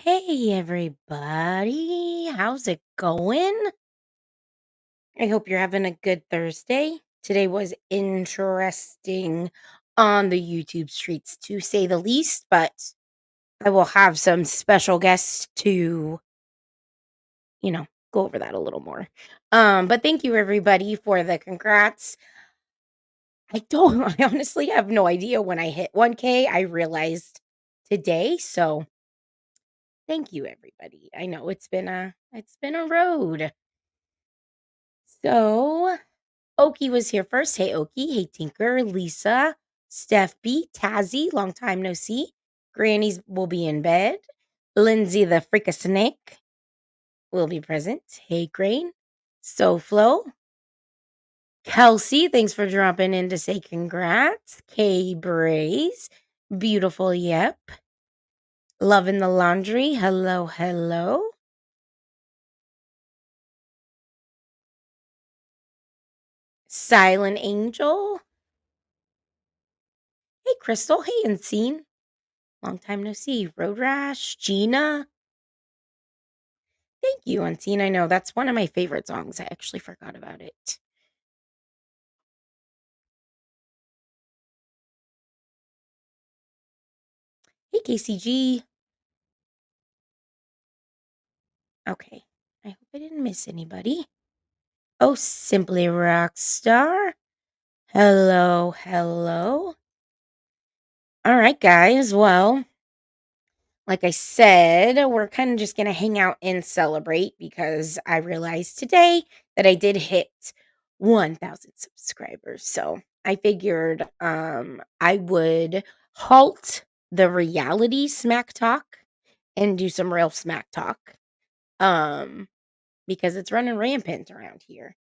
Hey everybody, how's it going? I hope you're having a good Thursday. Today was interesting on the YouTube streets to say the least, but I will have some special guests to, go over that a little more. But thank you everybody for the congrats. I honestly have no idea when I hit 1K. I realized today, so thank you everybody. I know it's been a road. So, Oki was here first. Hey, Oki. Hey, Tinker, Lisa, Steph B, Tazzy. Long time no see. Granny's will be in bed. Lindsay, the freak snake, will be present. Hey, Grain. SoFlo. Kelsey, thanks for dropping in to say congrats. K Braze. Beautiful, yep. Loving the laundry. Hello, hello. Silent Angel. Hey, Crystal. Hey, Unseen. Long time no see. Road Rash, Gina. Thank you, Unseen. I know that's one of my favorite songs. I actually forgot about it. Hey, KCG. Okay. I hope I didn't miss anybody. Oh, Simply Rockstar. Hello, hello. All right, guys. Well, like I said, we're kind of just going to hang out and celebrate because I realized today that I did hit 1,000 subscribers. So I figured I would halt the reality smack talk and do some real smack talk um, because it's running rampant around here.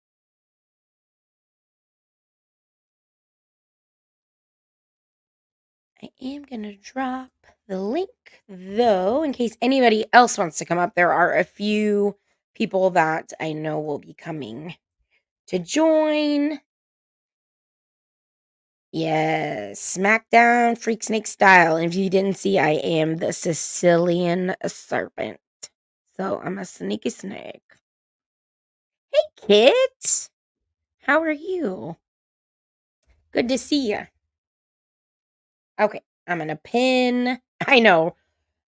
I am going to drop the link though, in case anybody else wants to come up. There are a few people that I know will be coming to join. Yes, SmackDown Freak Snake style. And if you didn't see, I am the Sicilian serpent. So I'm a sneaky snake. Hey, kids. How are you? Good to see you. Okay, I'm gonna pin. I know,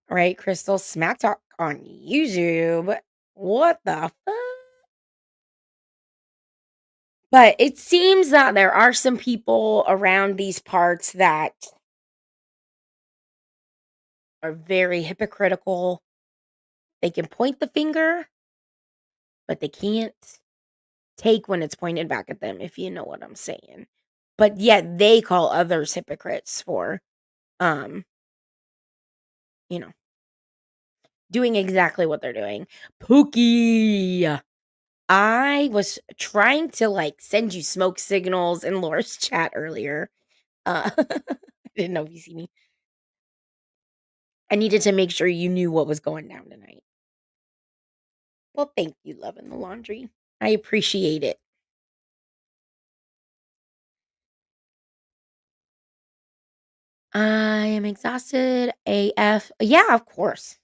right, Crystal? Smack Talk on YouTube. What the fuck? But it seems that there are some people around these parts that are very hypocritical. They can point the finger, but they can't take when it's pointed back at them, if you know what I'm saying. But yet they call others hypocrites for, um, you know, doing exactly what they're doing. Pookie! I was trying to, like, send you smoke signals in Laura's chat earlier. I didn't know if you see me. I needed to make sure you knew what was going down tonight. Well, thank you, loving the laundry. I appreciate it. I am exhausted AF. Yeah, of course.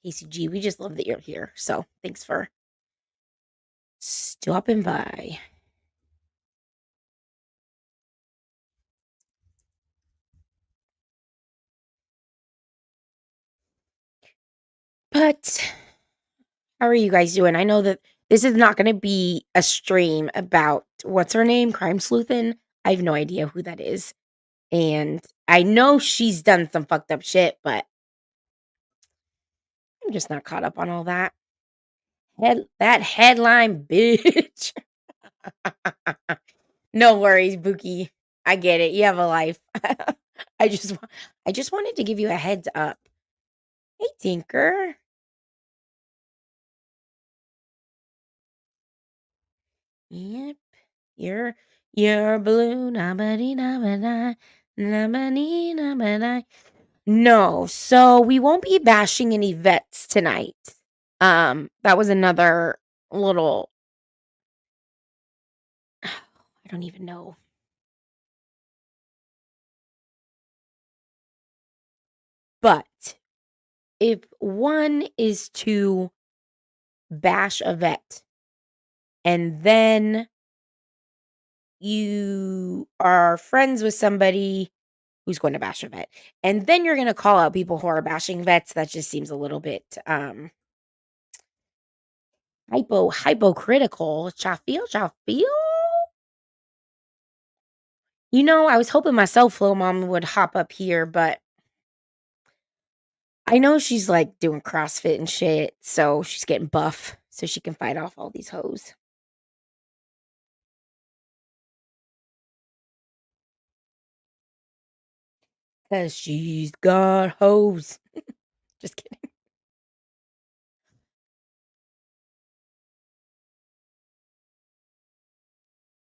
KCG, we just love that you're here. So thanks for stopping by. But how are you guys doing? I know that this is not going to be a stream about what's her name, Crime Sleuthin. I have no idea who that is. And I know she's done some fucked up shit, but I'm just not caught up on all that. That headline, bitch. No worries, Bookie. I get it. You have a life. I just I just wanted to give you a heads up. Hey, Tinker. Yep. You're blue. No, so we won't be bashing any vets tonight. That was another little I don't even know. But if one is to bash a vet and then you are friends with somebody who's going to bash a vet, and then you're gonna call out people who are bashing vets, that just seems a little bit, hypocritical. Shafeel? I was hoping my Flow mom would hop up here, but I know she's, like, doing CrossFit and shit, so she's getting buff so she can fight off all these hoes. 'Cause she's got hoes. Just kidding.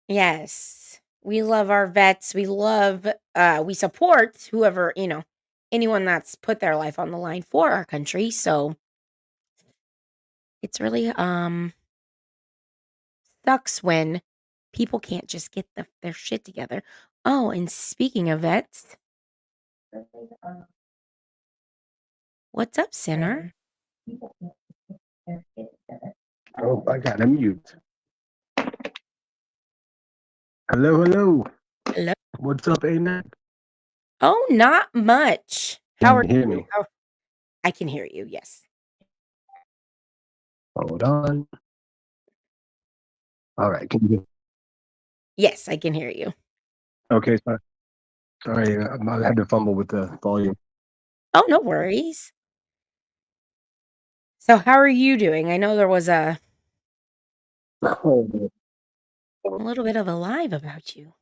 Yes. We love our vets. We support whoever, anyone that's put their life on the line for our country, so it's really, sucks when people can't just get their shit together. Oh, and speaking of vets, what's up, sinner? Oh, I got a mute. Hello, hello. Hello? What's up, A9? Oh, not much. How Can are you hear you? me? I can hear you, yes. Hold on. All right. Can you? Yes, I can hear you. Okay, sorry. I had to fumble with the volume. Oh, no worries. So how are you doing? I know there was a Oh, little bit of a live about you.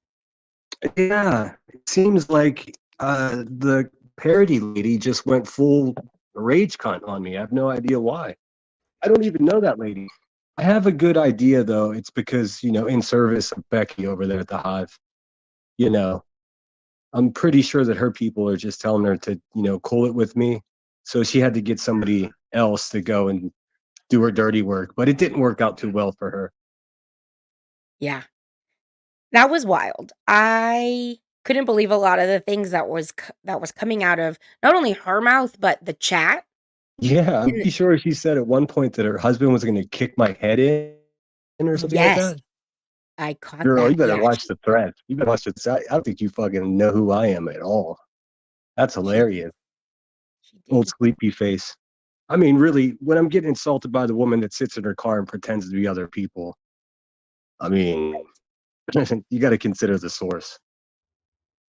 yeah, it seems like the parody lady just went full rage cunt on me. I have no idea why. I don't even know that lady. I have a good idea though. It's because in service of Becky over there at the Hive. You know, I'm pretty sure that her people are just telling her to, cool it with me. So she had to get somebody else to go and do her dirty work, but it didn't work out too well for her. Yeah. That was wild. I couldn't believe a lot of the things that was coming out of not only her mouth, but the chat. Yeah, I'm And pretty sure she said at one point that her husband was going to kick my head in or something like yes, that. I caught Girl, that. you better Yeah, watch the threat. You better watch the. I don't think you fucking know who I am at all. That's she did. hilarious. She Old did. sleepy face. I mean, really, when I'm getting insulted by the woman that sits in her car and pretends to be other people, I mean, you got to consider the source.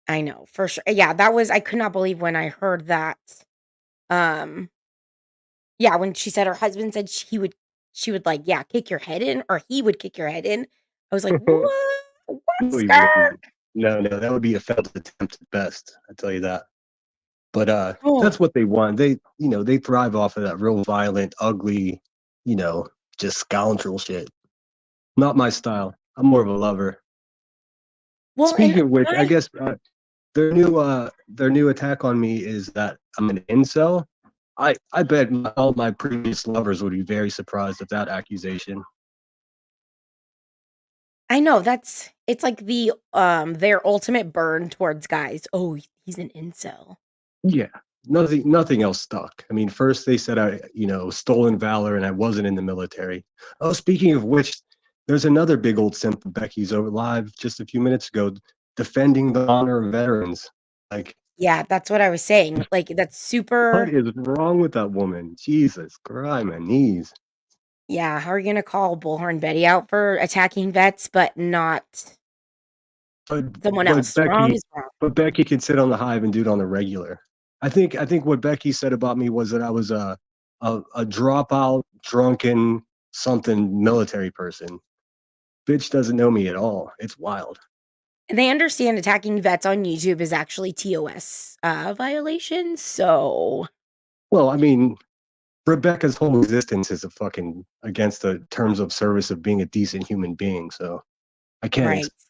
I know, for sure. Yeah, I could not believe when I heard that. Um, yeah, when she said her husband said she would like, yeah, kick your head in, or he would kick your head in. I was like, No, what? What, he skirt? wouldn't. No, that would be a failed attempt at best. I tell you that. But Oh, that's what they want. They thrive off of that real violent, ugly, you know, just scoundrel shit. Not my style. I'm more of a lover. well, and Speaking of which, I I guess their new attack on me is that I'm an incel. I bet all my previous lovers would be very surprised at that accusation. I know it's like their ultimate burn towards guys. Oh, he's an incel. Yeah, nothing else stuck. I mean, first they said I, stolen valor and I wasn't in the military. Oh, speaking of which, there's another big old simp of Becky's over live just a few minutes ago defending the honor of veterans. Like, Yeah, that's what I was saying. Like that's what super. is wrong with that woman? Jesus Christ, my knees. Yeah, how are you gonna call Bullhorn Betty out for attacking vets, but not But someone but else? Wrong Becky, is wrong. but Becky can sit on the hive and do it on the regular. I think what Becky said about me was that I was a dropout, drunken, something military person. Bitch doesn't know me at all. It's wild. And they understand attacking vets on YouTube is actually TOS violation. So Well, I mean, Rebecca's whole existence is a fucking against the terms of service of being a decent human being. So I can't right. accept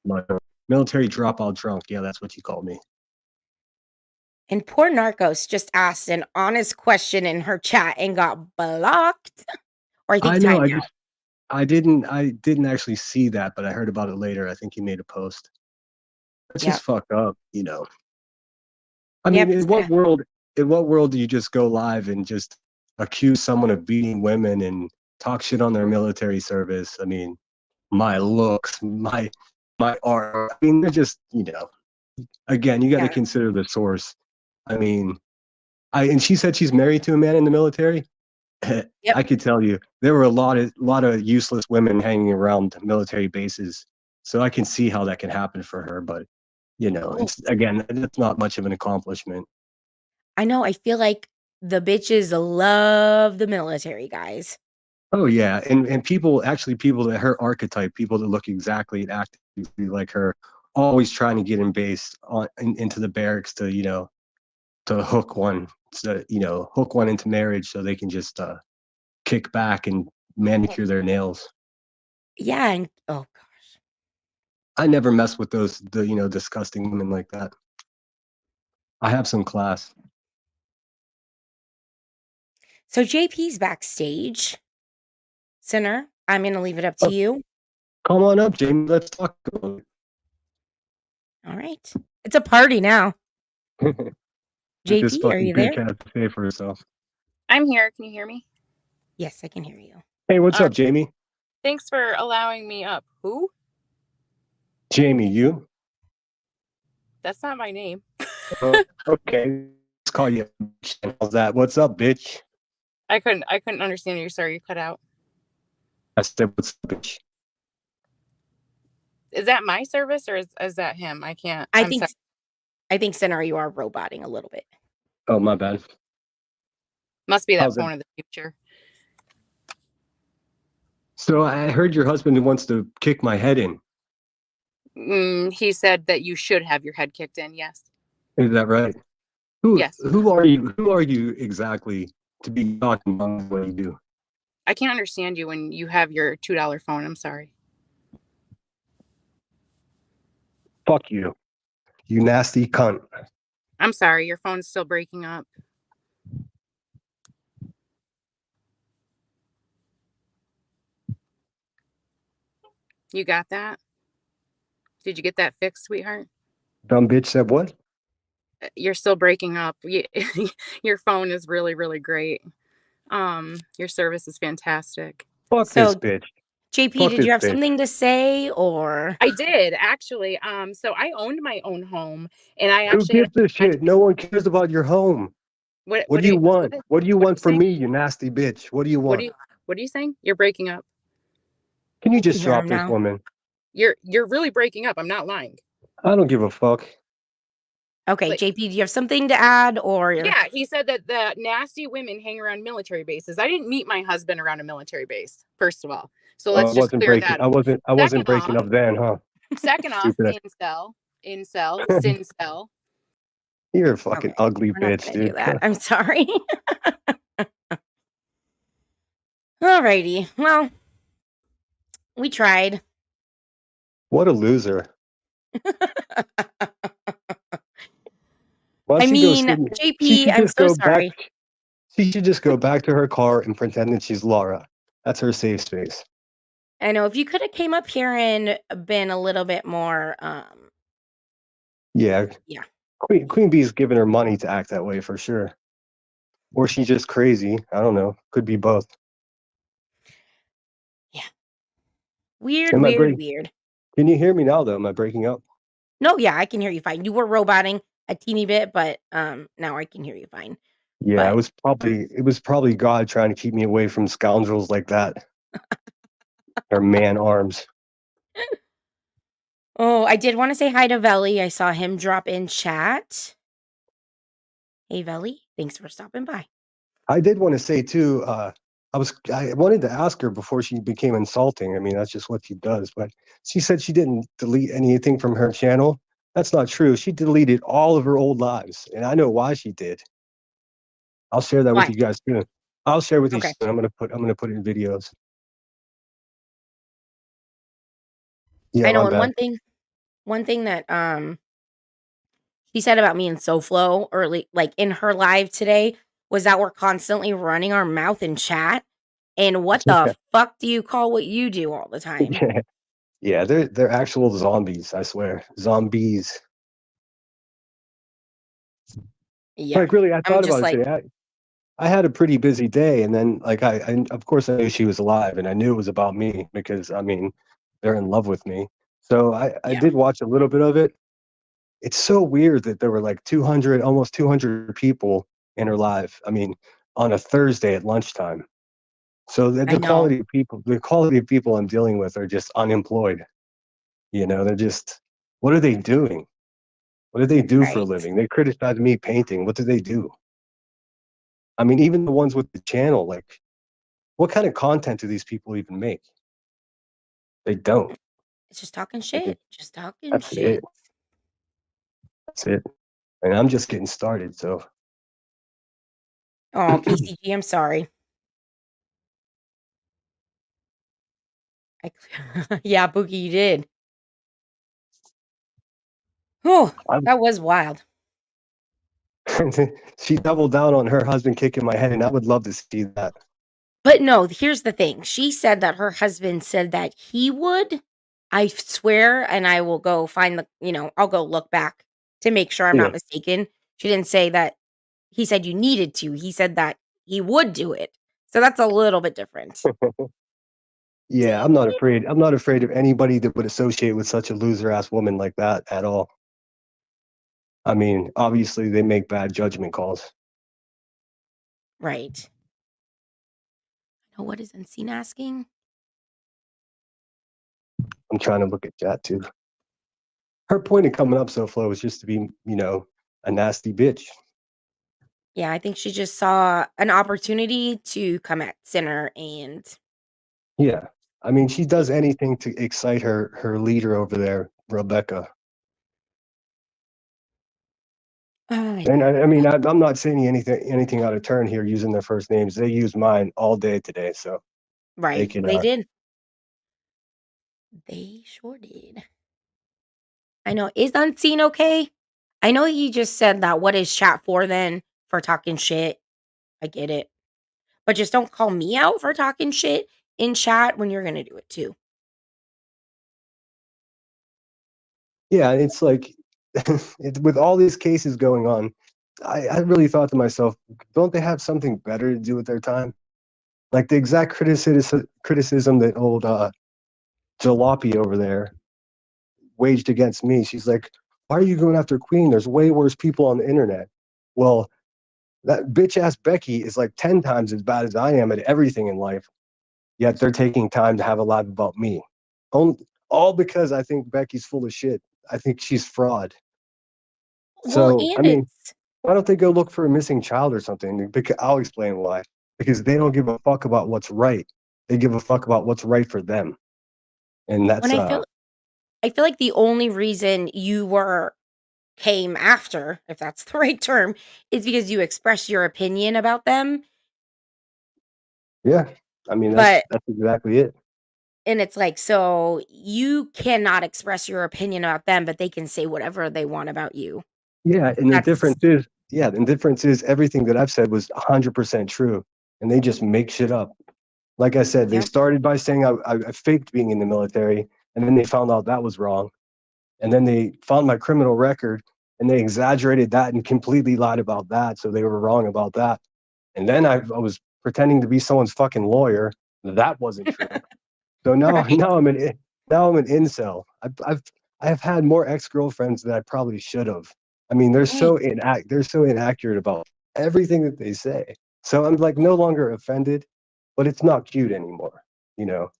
my military dropout drunk. Yeah, that's what you call me. And poor Narcos just asked an honest question in her chat and got blocked. Or I think I know. timed I out. just I didn't actually see that, but I heard about it later. I think he made a post. It's just Yep. fucked up. I mean, Yep. in what world? in what world do you just go live and just accuse someone of beating women and talk shit on their military service? I mean, my looks, my art. I mean, they're just, again, you got to Yeah. consider the source. I mean, and she said she's married to a man in the military. Yep. I could tell you there were a lot of useless women hanging around military bases. So I can see how that can happen for her, but Oh, it's again, it's not much of an accomplishment. I know. I feel like the bitches love the military guys. Oh yeah, and people that her archetype, people that look exactly and act exactly like her, always trying to get in base into the barracks to to hook one into marriage so they can just kick back and manicure their nails. Yeah, and oh gosh. I never mess with the disgusting women like that. I have some class. So JP's backstage. Sinner, I'm gonna leave it up to Oh, you. come on up, Jamie. Let's talk about All right. It's a party now. it. This JP, are fucking you bitch there? has to pay for herself. I'm here. Can you hear me? Yes, I can hear you. Hey, what's All up, right. Jamie? Thanks for allowing me up. Who? Jamie, you? That's not my name. Okay. Let's call you. How's that? What's up, bitch? I couldn't understand you. Sorry, you cut out. I said, what's up, bitch? Is that my service or is that him? I can't. I I'm think sorry. I think Sinner, you are roboting a little bit. Oh, my bad. Must be that How's it? phone of the future. So I heard your husband wants to kick my head in. He said that you should have your head kicked in. Yes. Is that right? Who Yes. who are you? Who are you exactly to be talking about what you do? I can't understand you when you have your $2 phone. I'm sorry. Fuck you, you nasty cunt. I'm sorry. Your phone's still breaking up. You got that? Did you get that fixed, sweetheart? Dumb bitch said what? You're still breaking up. Your phone is really, really great. Your service is fantastic. Fuck this So bitch. JP, Fuck did this you have bitch. something to say or I did actually. So I owned my own home, and I Who actually had gives a a shit? No one cares about your home. What do you want? What do you what are you want from saying? me, you nasty bitch? What do you What are want? you what are you saying? You're breaking up. Can you I can just hear drop him this now? woman? You're really breaking up. I'm not lying. I don't give a fuck. Okay, Like, JP, do you have something to add or yeah, he said that the nasty women hang around military bases. I didn't meet my husband around a military base, first of all. So I let's just wasn't clear breaking. that I up. wasn't. I wasn't Second breaking off, up then, huh? second off, Stupid. incel, sincel. You're a fucking Okay, ugly we're not bitch, gonna do dude. that. I'm sorry. Alrighty. Well, we tried. What a loser. Why don't I she go mean, sit? She JP, should I'm just so go back. sorry. She should just go back to her car and pretend that she's Laura. That's her safe space. I know if you could have came up here and been a little bit more Yeah, yeah. Queen Bee's giving her money to act that way for sure. Or she's just crazy. I don't know. Could be both. Yeah. Weird, Am I weird, break? weird. Can you hear me now though? Am I breaking up? No, yeah, I can hear you fine. You were roboting a teeny bit, but now I can hear you fine. Yeah, But it was probably God trying to keep me away from scoundrels like that. Or man arms. oh, I did want to say hi to Veli. I saw him drop in chat. Hey Veli, thanks for stopping by. I did want to say too, I wanted to ask her before she became insulting. I mean, that's just what she does. But she said she didn't delete anything from her channel. That's not true. She deleted all of her old lives, and I know why she did. I'll share that with Why? you guys soon. I'll share with you Okay. soon. I'm gonna put it in videos. Yeah, I know, my and bad. one thing that she said about me and SoFlo early like in her live today was that we're constantly running our mouth in chat. And what the fuck do you call what you do all the time? Yeah, yeah, they're actual zombies. I swear, zombies. Yeah. Like, really, I I'm thought just about it like, today. I had a pretty busy day, and then like I of course I knew she was alive, and I knew it was about me because I mean they're in love with me. So I yeah, did watch a little bit of it. It's so weird that there were like 200, almost 200 people in her live. I mean, on a Thursday at lunchtime. So I know. the quality of people I'm dealing with are just unemployed. You know, they're just, what are they doing? What do they do for a Right. living? They criticize me painting. What do they do? I mean, even the ones with the channel, like, what kind of content do these people even make? They don't. It's just talking They just, shit. Just talking that's it. shit. That's it. And I'm just getting started. So Oh, PCG, I'm sorry. I yeah, Boogie, you did. Oh, I'm, that was wild. she doubled down on her husband kicking my head, and I would love to see that. But no, here's the thing. She said that her husband said that he would. I swear, and I will go find I'll go look back to make sure I'm Yeah. not mistaken. She didn't say that he said you needed to. He said that he would do it. So that's a little bit different. Yeah, I'm not afraid. I'm not afraid of anybody that would associate with such a loser ass woman like that at all. I mean, obviously they make bad judgment calls. Right. Now, what is Unseen asking? I'm trying to look at that too. Her point of coming up so slow is just to be, a nasty bitch. Yeah, I think she just saw an opportunity to come at Sinner and Yeah. I mean, she take does anything to excite her leader over there, Rebecca. I And know. I mean, I'm not saying anything out of turn here using their first names. They use mine all day today, so they Right. can. They did. They sure did. I know. Is Unseen okay? I know he just said that what is chat for then for talking shit. I get it. But just don't call me out for talking shit in chat when you're gonna do it too. Yeah, it's like with all these cases going on, I really thought to myself, don't they have something better to do with their time? Like the exact criticism that old Jalopy over there waged against me. She's like, "Why are you going after Queen? There's way worse people on the internet." Well, that bitch ass Becky is like 10 times as bad as I am at everything in life. Yet they're taking time to have a live about me. All, all because I think Becky's full of shit. I think she's fraud. Well, So, I and mean, it's why don't they go look for a missing child or something? Because I'll explain why. Because they don't give a fuck about what's right. They give a fuck about what's right for them. And when that's I feel like the only reason you were came after, if that's the right term, is because you expressed your opinion about them. yeah. I mean, But that's exactly it. and it's like, so you cannot express your opinion about them, but they can say whatever they want about you. Yeah, and That's the difference is everything that I've said was 100% true, and they just make shit up. Like I said, they yep. started by saying I faked being in the military, and then they found out that was wrong, and then they found my criminal record, and they exaggerated that and completely lied about that, so they were wrong about that. And then I was pretending to be someone's fucking lawyer. That wasn't true. So now, Right. now I'm an incel. I have had more ex girlfriends than I probably should have. I mean, Right. they're so inaccurate about everything that they say. So I'm like no longer offended, but it's not cute anymore. You know,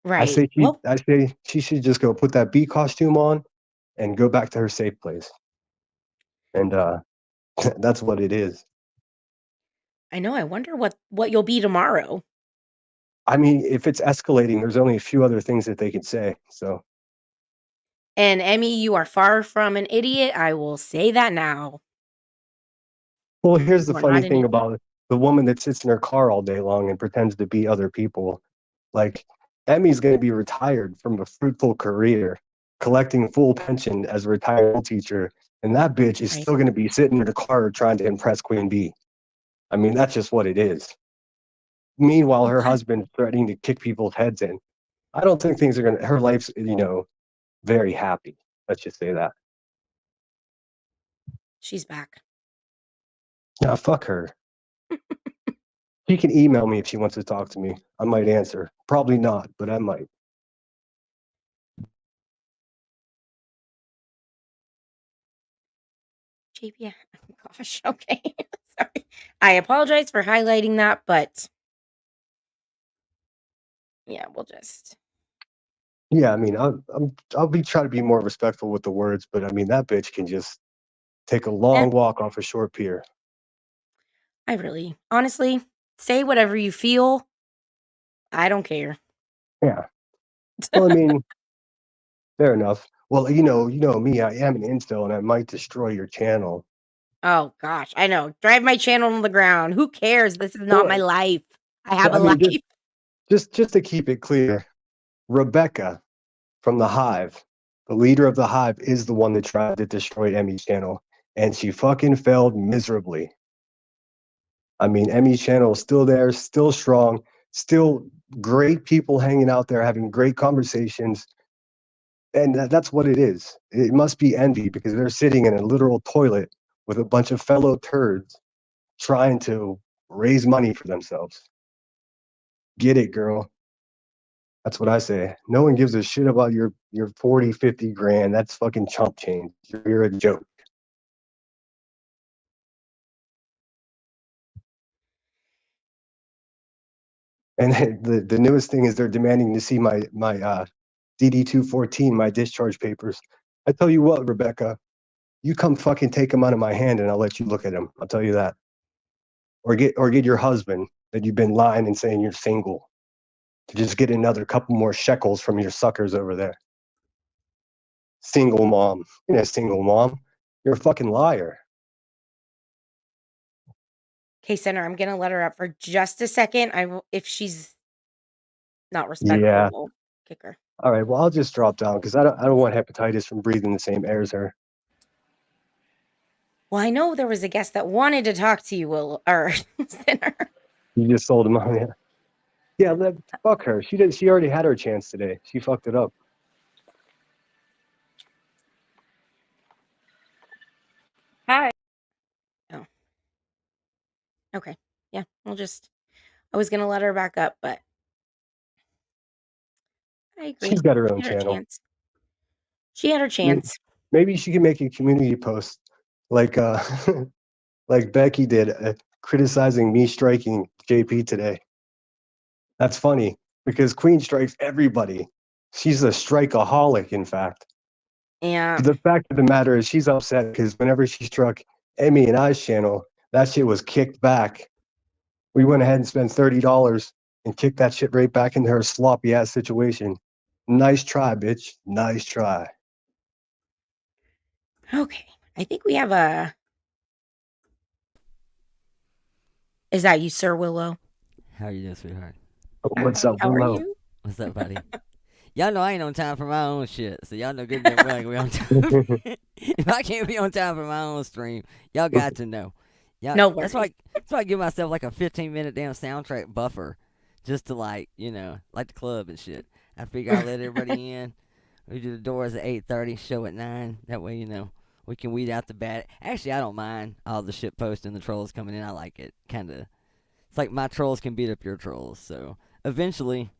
Right. Well, I say she should just go put that bee costume on and go back to her safe place. And that's what it is. I know. I wonder what you'll be tomorrow. I mean, if it's escalating, there's only a few other things that they could say. So, And Emmy, you are far from an idiot. I will say that now. well, here's the You are funny not an thing idiot. about it. The woman that sits in her car all day long and pretends to be other people. Like, Emmy's going to be retired from a fruitful career, collecting full pension as a retired teacher. And that bitch is Right. still going to be sitting in her car trying to impress Queen Bee. I mean, that's just what it is. Meanwhile, her Okay. husband's threatening to kick people's heads in. I don't think things are going to, her life's, very happy. Let's just say that. She's back. Nah, fuck her. She can email me if she wants to talk to me. I might answer. Probably not, but I might. JP, gosh, okay. Sorry. I apologize for highlighting that, but yeah, we'll just. Yeah, I mean, I'll be trying to be more respectful with the words, but I mean that bitch can just take a Eh, long walk off a short pier. I really, honestly, say whatever you feel. I don't care. Yeah. Well, I mean, fair enough. Well, you know me. I am an incel, and I might destroy your channel. Oh gosh, I know. Drive my channel on the ground. Who cares? This is not my Well, life. I have a I life. mean, just to keep it clear, Rebecca from the Hive, the leader of the Hive, is the one that tried to destroy Emmy's channel, and she fucking failed miserably. I mean, Emmy's channel is still there, still strong, still great people hanging out there having great conversations. And that's what it is. It must be envy because they're sitting in a literal toilet with a bunch of fellow turds trying to raise money for themselves. Get it, girl. That's what I say. No one gives a shit about your 40, 50 grand. That's fucking chump change. You're a joke. And the newest thing is they're demanding to see my DD-214, my discharge papers. I tell you what, Rebecca, you come fucking take them out of my hand and I'll let you look at them. I'll tell you that. Or get your husband that you've been lying and saying you're single to just get another couple more shekels from your suckers over there. Single mom. You're not a single mom. You're a fucking liar. Okay, Center, I'm gonna let her up for just a second. I will, if she's not respectful, Yeah. we'll kick her. All right. Well, I'll just drop down because I don't want hepatitis from breathing the same air as her. Well, I know there was a guest that wanted to talk to you, Will or Center. You just sold him on. Yeah. Fuck her. She did. She already had her chance today. She fucked it up. Hi. Oh, okay. Yeah, we'll just. I was gonna let her back up, but I agree. She's got her She own had her channel. chance. She had her chance. Maybe she can make a community post like like Becky did, criticizing me striking JP today. That's funny because Queen strikes everybody. She's a strikeaholic, in fact. Yeah. The fact of the matter is, she's upset because whenever she struck Emmy and I's channel, that shit was kicked back. We went ahead and spent $30 and kicked that shit right back into her sloppy ass situation. Nice try, bitch. Nice try. Okay. I think we have a. Is that you, Sir Willow? How are you doing, sweetheart? What's Hi. up, How are Willow? you? What's up, buddy? Y'all know I ain't on time for my own shit, so y'all know good and well I can be on time. If I can't be on time for my own stream, y'all got to know. Y'all, No that's worries. why I give myself like a 15-minute damn soundtrack buffer, just to like like the club and shit. I figure I'll let everybody in. We do the doors at 8:30, show at 9. That way we can weed out the bad. Actually, I don't mind all the shit posting, the trolls coming in. I like it. Kind of. It's like my trolls can beat up your trolls. So eventually,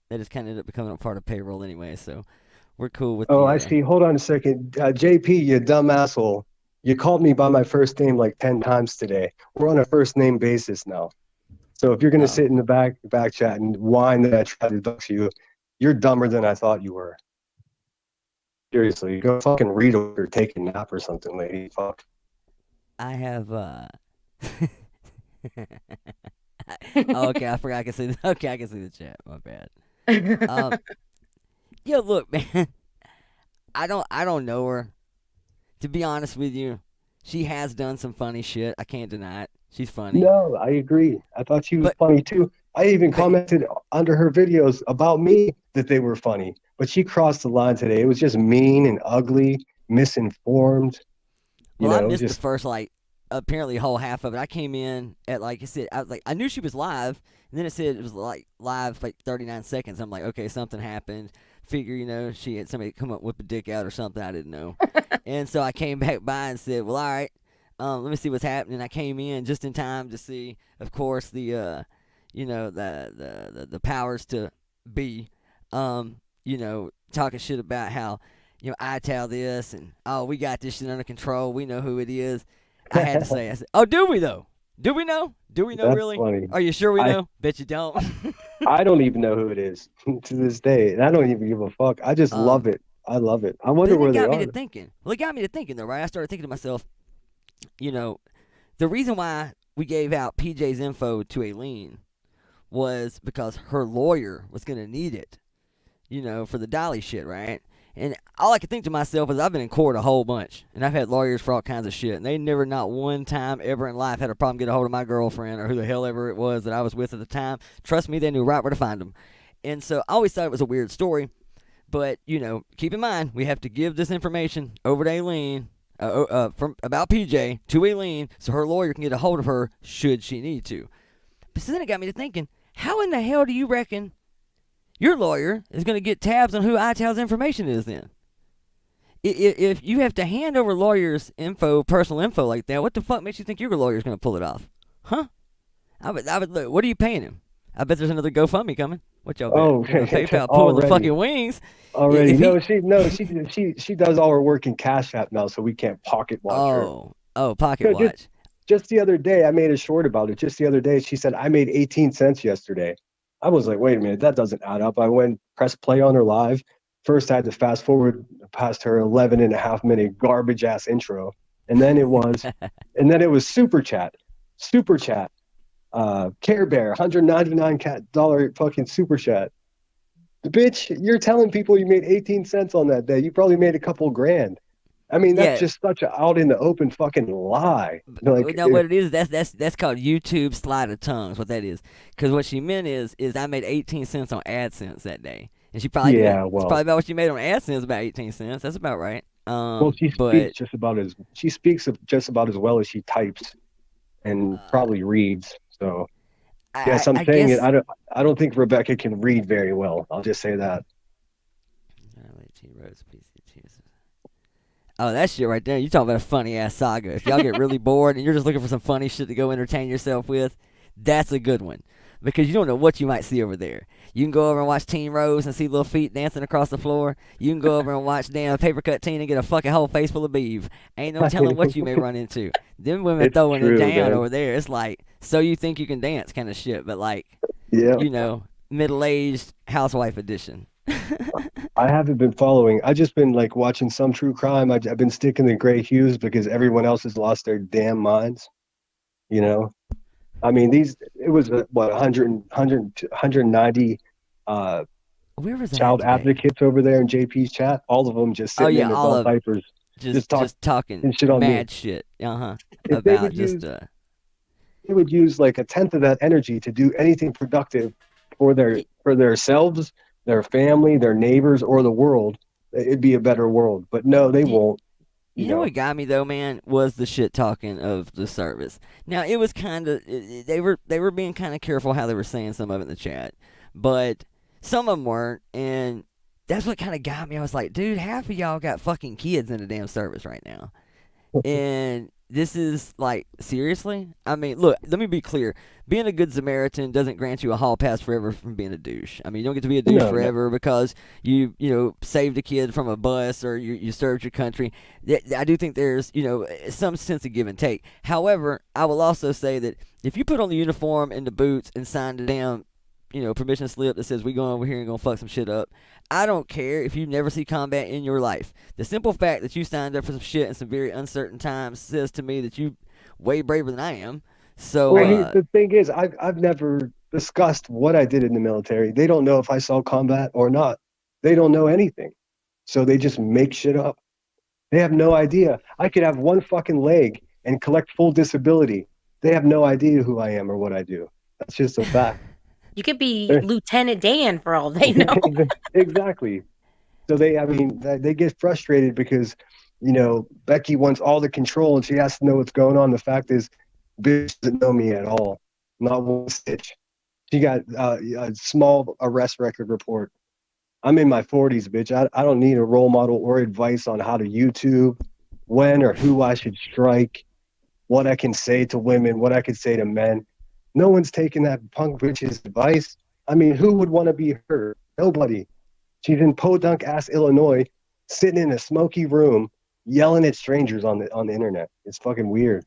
they just kind of end up becoming a part of payroll anyway. So we're cool with Oh, the. I see. Hold on a second. JP, you dumb asshole. You called me by my first name like 10 times today. We're on a first name basis now. So if you're going to Oh, sit in the back chat and whine that I tried to dox you, you're dumber than I thought you were. Seriously, go fucking read or take a nap or something, lady. Fuck. I have. Oh, okay, I forgot I can see. Okay, I can see the chat. My bad. Um, Yo, look, man. I don't know her. To be honest with you, she has done some funny shit. I can't deny it. She's funny. No, I agree. I thought she was But funny too. I even but commented under her videos about me that they were funny, but she crossed the line today. It was just mean and ugly, misinformed. You well, I know, missed the just first like apparently whole half of it. I came in at like I said, I was like I knew she was live, and then it said it was like live like 39 seconds. I'm like, okay, something happened. Figure she had somebody come up whip a dick out or something I didn't know, and so I came back by and said, well, all right. Let me see what's happening. I came in just in time to see, of course, the the powers to be, talking shit about how, I tell this and, oh, we got this shit under control. We know who it is. I had to say, I said, oh, do we though? Do we know? Do we know That's really? funny. Are you sure we I know? Bet you don't. I don't even know who it is to this day, and I don't even give a fuck. I just um, love it. I love it. I but wonder then it where they got me to are. thinking. Well, it got me to thinking though, right? I started thinking to myself, the reason why we gave out PJ's info to Aileen was because her lawyer was going to need it, for the Dolly shit, right? And all I could think to myself is I've been in court a whole bunch, and I've had lawyers for all kinds of shit, and they never, not one time ever in life, had a problem getting a hold of my girlfriend or who the hell ever it was that I was with at the time. Trust me, they knew right where to find them. And so I always thought it was a weird story, but, keep in mind, we have to give this information over to Aileen, from about PJ to Aileen, so her lawyer can get a hold of her should she need to. But so then it got me to thinking, how in the hell do you reckon your lawyer is going to get tabs on who iTal's information is then? If you have to hand over lawyers' info, personal info like that, what the fuck makes you think your lawyer's going to pull it off? Huh? I would look, what are you paying him? I bet there's another GoFundMe coming. What y'all bet? Oh, PayPal pulling the fucking wings. already. If he, She does all her work in Cash App now, so we can't pocket watch her. Pocket No, watch. just the other day, I made a short about it. Just the other day, she said I made 18 cents yesterday. I was like, wait a minute, that doesn't add up. I went press play on her live. First, I had to fast forward past her 11.5-minute garbage ass intro, and then it was super chat. Care Bear, $199 fucking super chat. Bitch, you're telling people you made 18 cents on that day. You probably made a couple grand. I mean, that's just such an out in the open fucking lie. Like, no, what it is, that's called YouTube slide of tongues. What that is, because what she meant is I made 18 cents on AdSense that day, and she probably did. It's probably about what she made on AdSense, about 18 cents. That's about right. Well, she speaks just about as well as she types, and probably reads. So yes, I'm saying it. I don't think Rebecca can read very well. I'll just say that. Oh, that shit right there. You talking about a funny ass saga. If y'all get really bored and you're just looking for some funny shit to go entertain yourself with, that's a good one. Because you don't know what you might see over there. You can go over and watch Teen Rose and see little feet dancing across the floor. You can go over and watch damn Paper Cut Teen and get a fucking whole face full of beeve. Ain't no telling what you may run into. Them women It's throwing true, it down man. over there. It's like, so you think you can dance kind of shit, but like, Yeah. middle-aged housewife edition. I haven't been following. I've just been like watching some true crime. I've been sticking to gray hues because everyone else has lost their damn minds. I mean, it was what 190 Where was that child today? advocates over there in JP's chat. All of them just sitting in their all belt of them. diapers, Just talking shit on me. mad shit. If they About would just they would use like a tenth of that energy to do anything productive for themselves, their family, their neighbors, or the world, it'd be a better world. But no, they won't. You know what got me though, man, was the shit talking of the service. Now it was kind of they were being kind of careful how they were saying some of it in the chat, but some of them weren't, and that's what kind of got me. I was like, dude, half of y'all got fucking kids in the damn service right now, and this is like, seriously? I mean, look, let me be clear. Being a good Samaritan doesn't grant you a hall pass forever from being a douche. I mean, you don't get to be a douche forever because you saved a kid from a bus or you served your country. I do think there's, some sense of give and take. However, I will also say that if you put on the uniform and the boots and sign the damn, permission slip that says we going over here and gonna fuck some shit up, I don't care if you never see combat in your life. The simple fact that you signed up for some shit in some very uncertain times says to me that you way braver than I am. So the thing is, I've never discussed what I did in the military. They don't know if I saw combat or not. They don't know anything, so they just make shit up. They have no idea. I could have one fucking leg and collect full disability. They have no idea who I am or what I do. That's just a fact. You could be Lieutenant Dan for all they know. Exactly. So they get frustrated because, Becky wants all the control and she has to know what's going on. The fact is, bitch doesn't know me at all. Not one stitch. She got a small arrest record report. I'm in my 40s, bitch. I don't need a role model or advice on how to YouTube, when or who I should strike. what I can say to women, what I could say to men. No one's taking that punk bitch's advice. I mean, who would want to be her? Nobody. She's in podunk ass Illinois, sitting in a smoky room, yelling at strangers on the internet. It's fucking weird.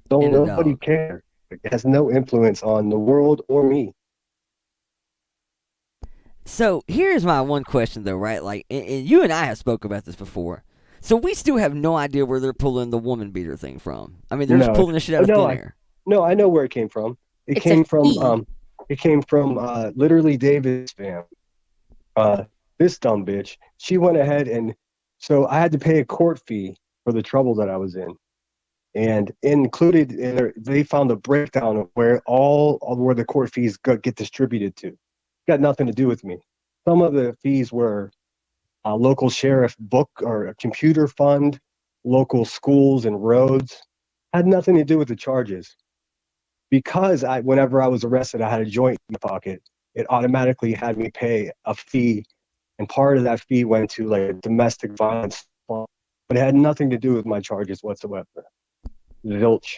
Don't In a nobody dog. care. It has no influence on the world or me. So here's my one question though, right? Like, and you and I have spoke about this before. So we still have no idea where they're pulling the woman beater thing from. I mean, they're just No, pulling this shit out of no, thin air. no, I know where it came from. It It's a came from fee. literally David's fam. This dumb bitch. She went ahead and so I had to pay a court fee for the trouble that I was in. And included in there, they found a breakdown of where where the court fees get distributed to. Got nothing to do with me. Some of the fees were a local sheriff book or a computer fund, local schools and roads. Had nothing to do with the charges. Because whenever I was arrested, I had a joint in my pocket. It automatically had me pay a fee, and part of that fee went to like a domestic violence fund, but it had nothing to do with my charges whatsoever. Zilch.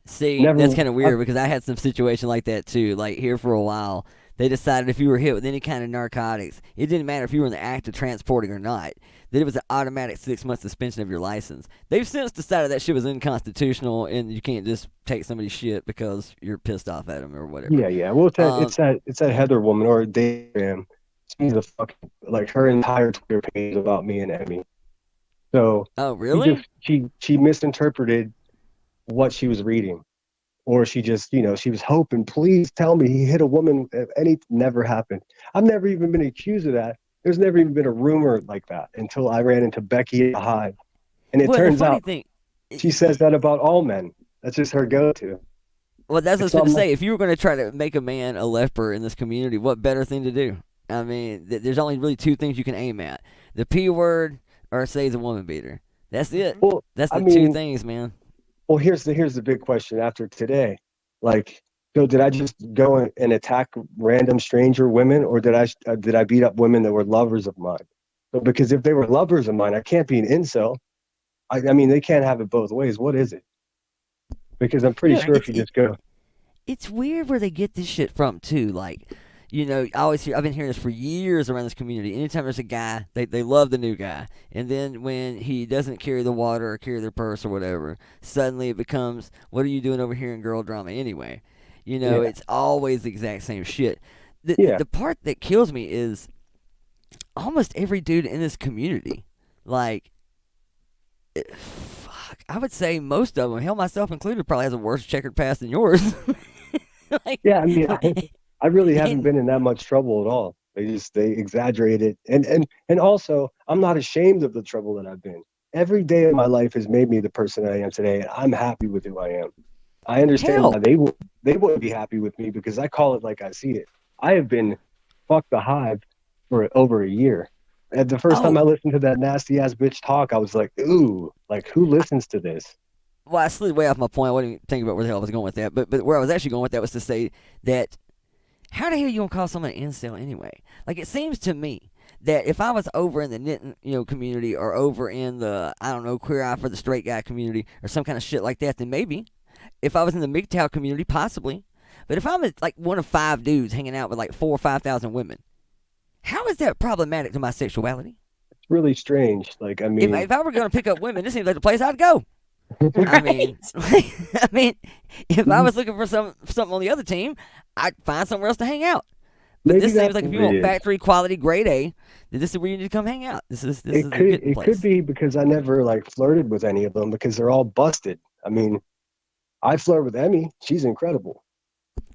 See, Never. that's kind of weird because I had some situation like that too. Like here for a while, they decided if you were hit with any kind of narcotics, it didn't matter if you were in the act of transporting or not, that it was an automatic 6-month suspension of your license. They've since decided that shit was unconstitutional and you can't just take somebody's shit because you're pissed off at them or whatever. Yeah. Well, it's that Heather woman or Dave. She's a fucking like her entire Twitter page is about me and Emmy. So Oh, really? she misinterpreted what she was reading, or she just she was hoping, please tell me he hit a woman. Any never happened. I've never even been accused of that. There's never even been a rumor like that until I ran into Becky at the Hive, and it Well, the turns funny out thing, she says that about all men. That's just her go-to. well, that's what I was It's going to almost- say. If you were going to try to make a man a leper in this community, what better thing to do? I mean, there's only really two things you can aim at: the P word or say he's a woman beater. That's it. Well, That's I the two mean, things, man. well, here's the big question after today. Like, so did I just go and attack random stranger women, or did I beat up women that were lovers of mine? So because if they were lovers of mine, I can't be an incel. I mean, they can't have it both ways. What is it? Because I'm pretty Yeah, sure if you just go, it's weird where they get this shit from too. Like, I always hear. I've been hearing this for years around this community. Anytime there's a guy, they love the new guy, and then when he doesn't carry the water or carry their purse or whatever, suddenly it becomes, "What are you doing over here in girl drama anyway?" Yeah. It's always the exact same shit. Yeah. The part that kills me is almost every dude in this community, like, fuck, I would say most of them, hell, myself included, probably has a worse checkered past than yours. Like, yeah, I mean, I really haven't been in that much trouble at all. They exaggerate it, and also I'm not ashamed of the trouble that I've been. Every day of my life has made me the person I am today, and I'm happy with who I am. I understand Hell. why they wouldn't be happy with me because I call it like I see it. I have been fuck the Hive for over a year. And the first time I listened to that nasty ass bitch talk, I was like, ooh, like who listens to this? Well, I slid way off my point. I wasn't even thinking about where the hell I was going with that. But where I was actually going with that was to say that how the hell you gonna call someone an incel anyway? Like, it seems to me that if I was over in the knitting, community, or over in the, I don't know, queer eye for the straight guy community or some kind of shit like that, then maybe. If I was in the MGTOW community, possibly. But if I'm like one of 5 dudes hanging out with like 4,000 or 5,000 women, how is that problematic to my sexuality? It's really strange. Like, I mean, If I were going to pick up women, this seems like the place I'd go. I mean, if I was looking for something on the other team, I'd find somewhere else to hang out. But maybe this seems that's like if you what want it is. factory quality grade A, then this is where you need to come hang out. This is a good It place. could be because I never like flirted with any of them because they're all busted. I mean, I flirt with Emmy. She's incredible.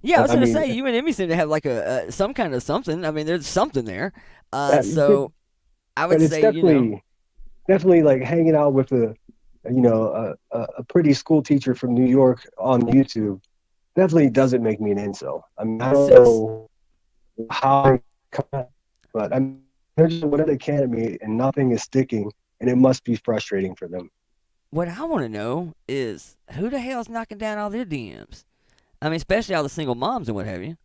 Yeah, I was I going to mean- say, you and Emmy seem to have like a some kind of something. I mean, there's something there. Yeah, you So I would But it's say, definitely like hanging out with a pretty school teacher from New York on YouTube definitely doesn't make me an incel. I mean, I don't know how I come out, but I'm they're just whatever they can at me and nothing is sticking, and it must be frustrating for them. what I want to know is who the hell's knocking down all their DMs? I mean, especially all the single moms and what have you.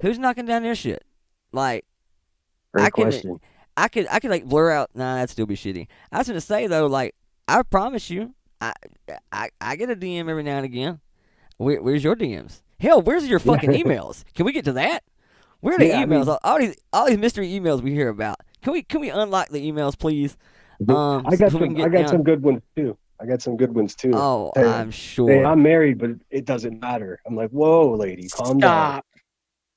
Who's knocking down their shit? Like, Great I can- question. I could like blur out. Nah, that'd still be shitty. I was gonna say though, like, I promise you, I, I get a DM every now and again. Where's your DMs? Hell, where's your fucking emails? Can we get to that? Where are the Yeah, I emails? mean, All these mystery emails we hear about. Can we unlock the emails, please? I got So we can I get got down. some good ones too. I got some good ones too. Oh, Hey, I'm hey, sure. I'm married, but it doesn't matter. I'm like, whoa, lady, calm down, Stop.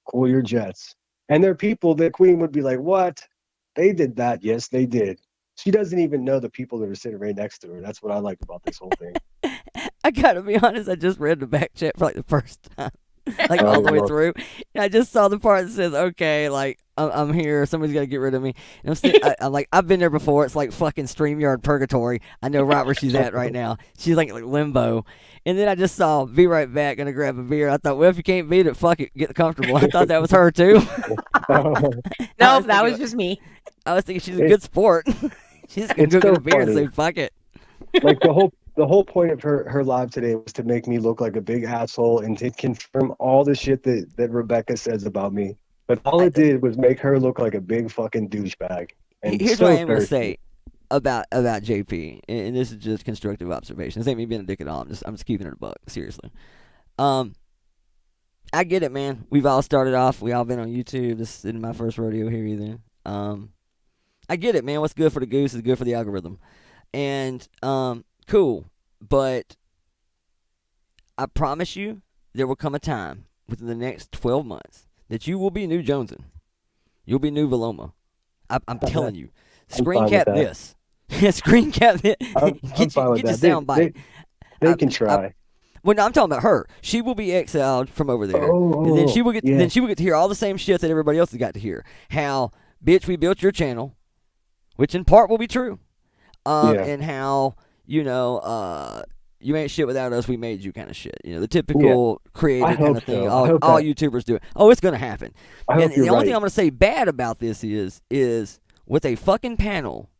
cool your jets. And there are people that Queen would be like, what? They did that? Yes, they did. She doesn't even know the people that are sitting right next to her. That's what I like about this whole thing. I gotta be honest. I just read the back chat for like the first time, like Oh, all the way well, through. And I just saw the part that says, "Okay, like I'm here. Somebody's got to get rid of me." And I'm like, I've been there before. It's like fucking StreamYard purgatory. I know right where she's at right now. She's like limbo. And then I just saw, "Be right back. Gonna grab a beer." I thought, well, if you can't beat it, fuck it, get comfortable. I thought that was her too. No, that was just me. I was thinking she's a good sport. She's gonna it's go get so a beer and funny. say, "Fuck it." Like the whole point of her live today was to make me look like a big asshole and to confirm all the shit that Rebecca says about me. But all it did was make her look like a big fucking douchebag. And Here's so what I am gonna thirsty. say about JP, and this is just constructive observation. This ain't me being a dick at all. I'm just keeping it a buck, seriously. I get it, man. We've all started off. We all been on YouTube. This isn't my first rodeo here either. I get it, man. What's good for the goose is good for the algorithm, and cool. But I promise you, there will come a time within the next 12 months that you will be new Joneson. You'll be new Veloma. I'm telling you. Screen fine with cap that. this. Screen cap this. I'm Get fine with your that. sound bite. They can try. Well, no, I'm talking about her. She will be exiled from over there, and then she will get. yeah. Then she will get to hear all the same shit that everybody else has got to hear. How, bitch, we built your channel, which in part will be true. And how you ain't shit without us. We made you kind of shit. You know, the typical creator kind of thing. So. All YouTubers do it. Oh, it's gonna happen. And the only thing I'm gonna say bad about this is with a fucking panel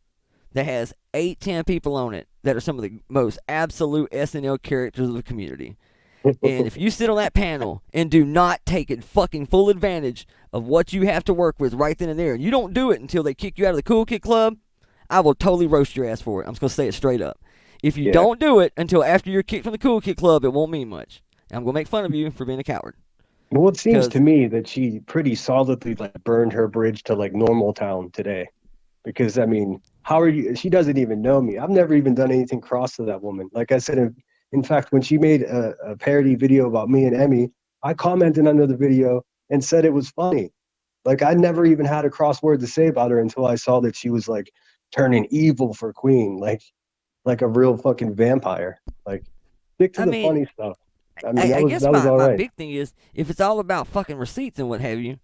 that has 8-10 people on it that are some of the most absolute SNL characters of the community. And if you sit on that panel and do not take it fucking full advantage of what you have to work with right then and there, and you don't do it until they kick you out of the Cool Kid Club, I will totally roast your ass for it. I'm just going to say it straight up. If you don't do it until after you're kicked from the Cool Kid Club, it won't mean much. And I'm going to make fun of you for being a coward. Well, it seems to me that she pretty solidly burned her bridge to normal town today. Because I mean, how are you? She doesn't even know me. I've never even done anything cross to that woman. Like I said, in fact, when she made a parody video about me and Emmy, I commented under the video and said it was funny. Like I never even had a cross word to say about her until I saw that she was turning evil for Queen, like a real fucking vampire. Like stick to the funny stuff. I mean, I guess that was all my right. big thing is if it's all about fucking receipts and what have you,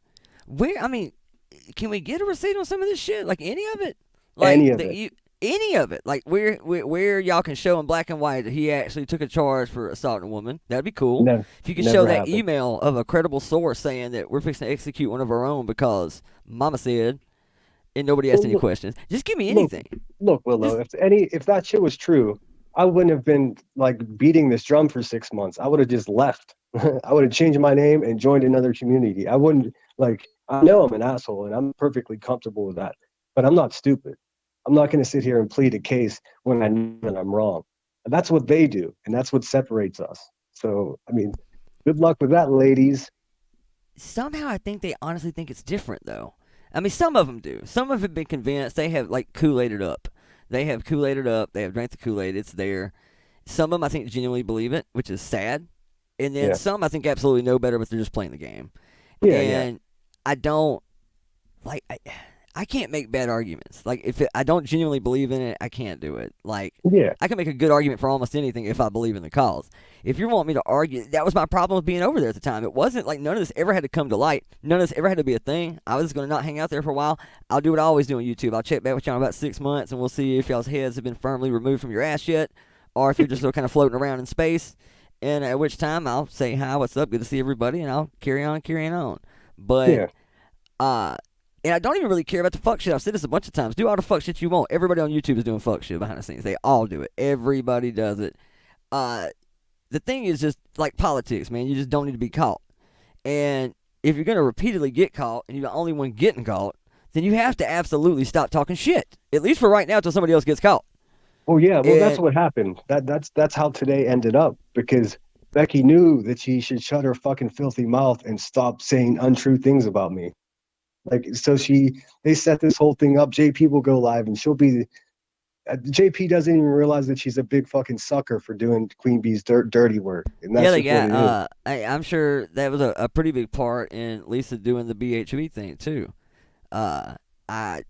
can we get a receipt on some of this shit? Like any of it? Any of it. Any of it. Like where y'all can show in black and white that he actually took a charge for assaulting a woman. That'd be cool. If you could show that email of a credible source saying that we're fixing to execute one of our own because Mama said, and nobody asked any questions. Just give me anything. Look, Willow, if that shit was true, I wouldn't have been beating this drum for 6 months. I would have just left. I would have changed my name and joined another community. I wouldn't I know I'm an asshole and I'm perfectly comfortable with that, but I'm not stupid. I'm not going to sit here and plead a case when I know that I'm wrong. And that's what they do, and that's what separates us. So, I mean, good luck with that, ladies. Somehow I think they honestly think it's different, though. I mean, some of them do. Some have been convinced. They have, Kool-Aided up. They have Kool-Aided up. They have drank the Kool-Aid. It's there. Some of them, I think, genuinely believe it, which is sad. And then some, I think, absolutely know better, but they're just playing the game. And I don't, I can't make bad arguments. I don't genuinely believe in it, I can't do it. I can make a good argument for almost anything if I believe in the cause. If you want me to argue, that was my problem with being over there at the time. It wasn't none of this ever had to come to light. None of this ever had to be a thing. I was going to not hang out there for a while. I'll do what I always do on YouTube. I'll check back with y'all in about 6 months, and we'll see if y'all's heads have been firmly removed from your ass yet, or if you're just kind of floating around in space. And at which time I'll say, hi, what's up, good to see everybody, and I'll carry on. But, and I don't even really care about the fuck shit. I've said this a bunch of times. Do all the fuck shit you want. Everybody on YouTube is doing fuck shit behind the scenes. They all do it. Everybody does it. The thing is just like politics, man. You just don't need to be caught. And if you're going to repeatedly get caught and you're the only one getting caught, then you have to absolutely stop talking shit. At least for right now until somebody else gets caught. Oh yeah, well that's And what happened. That's how today ended up because Becky knew that she should shut her fucking filthy mouth and stop saying untrue things about me. Like so they set this whole thing up. JP will go live and she'll be JP doesn't even realize that she's a big fucking sucker for doing Queen Bee's dirty work, and yeah, that's they just what got. it is. I'm sure that was a pretty big part in Lisa doing the BHB thing too. Uh, I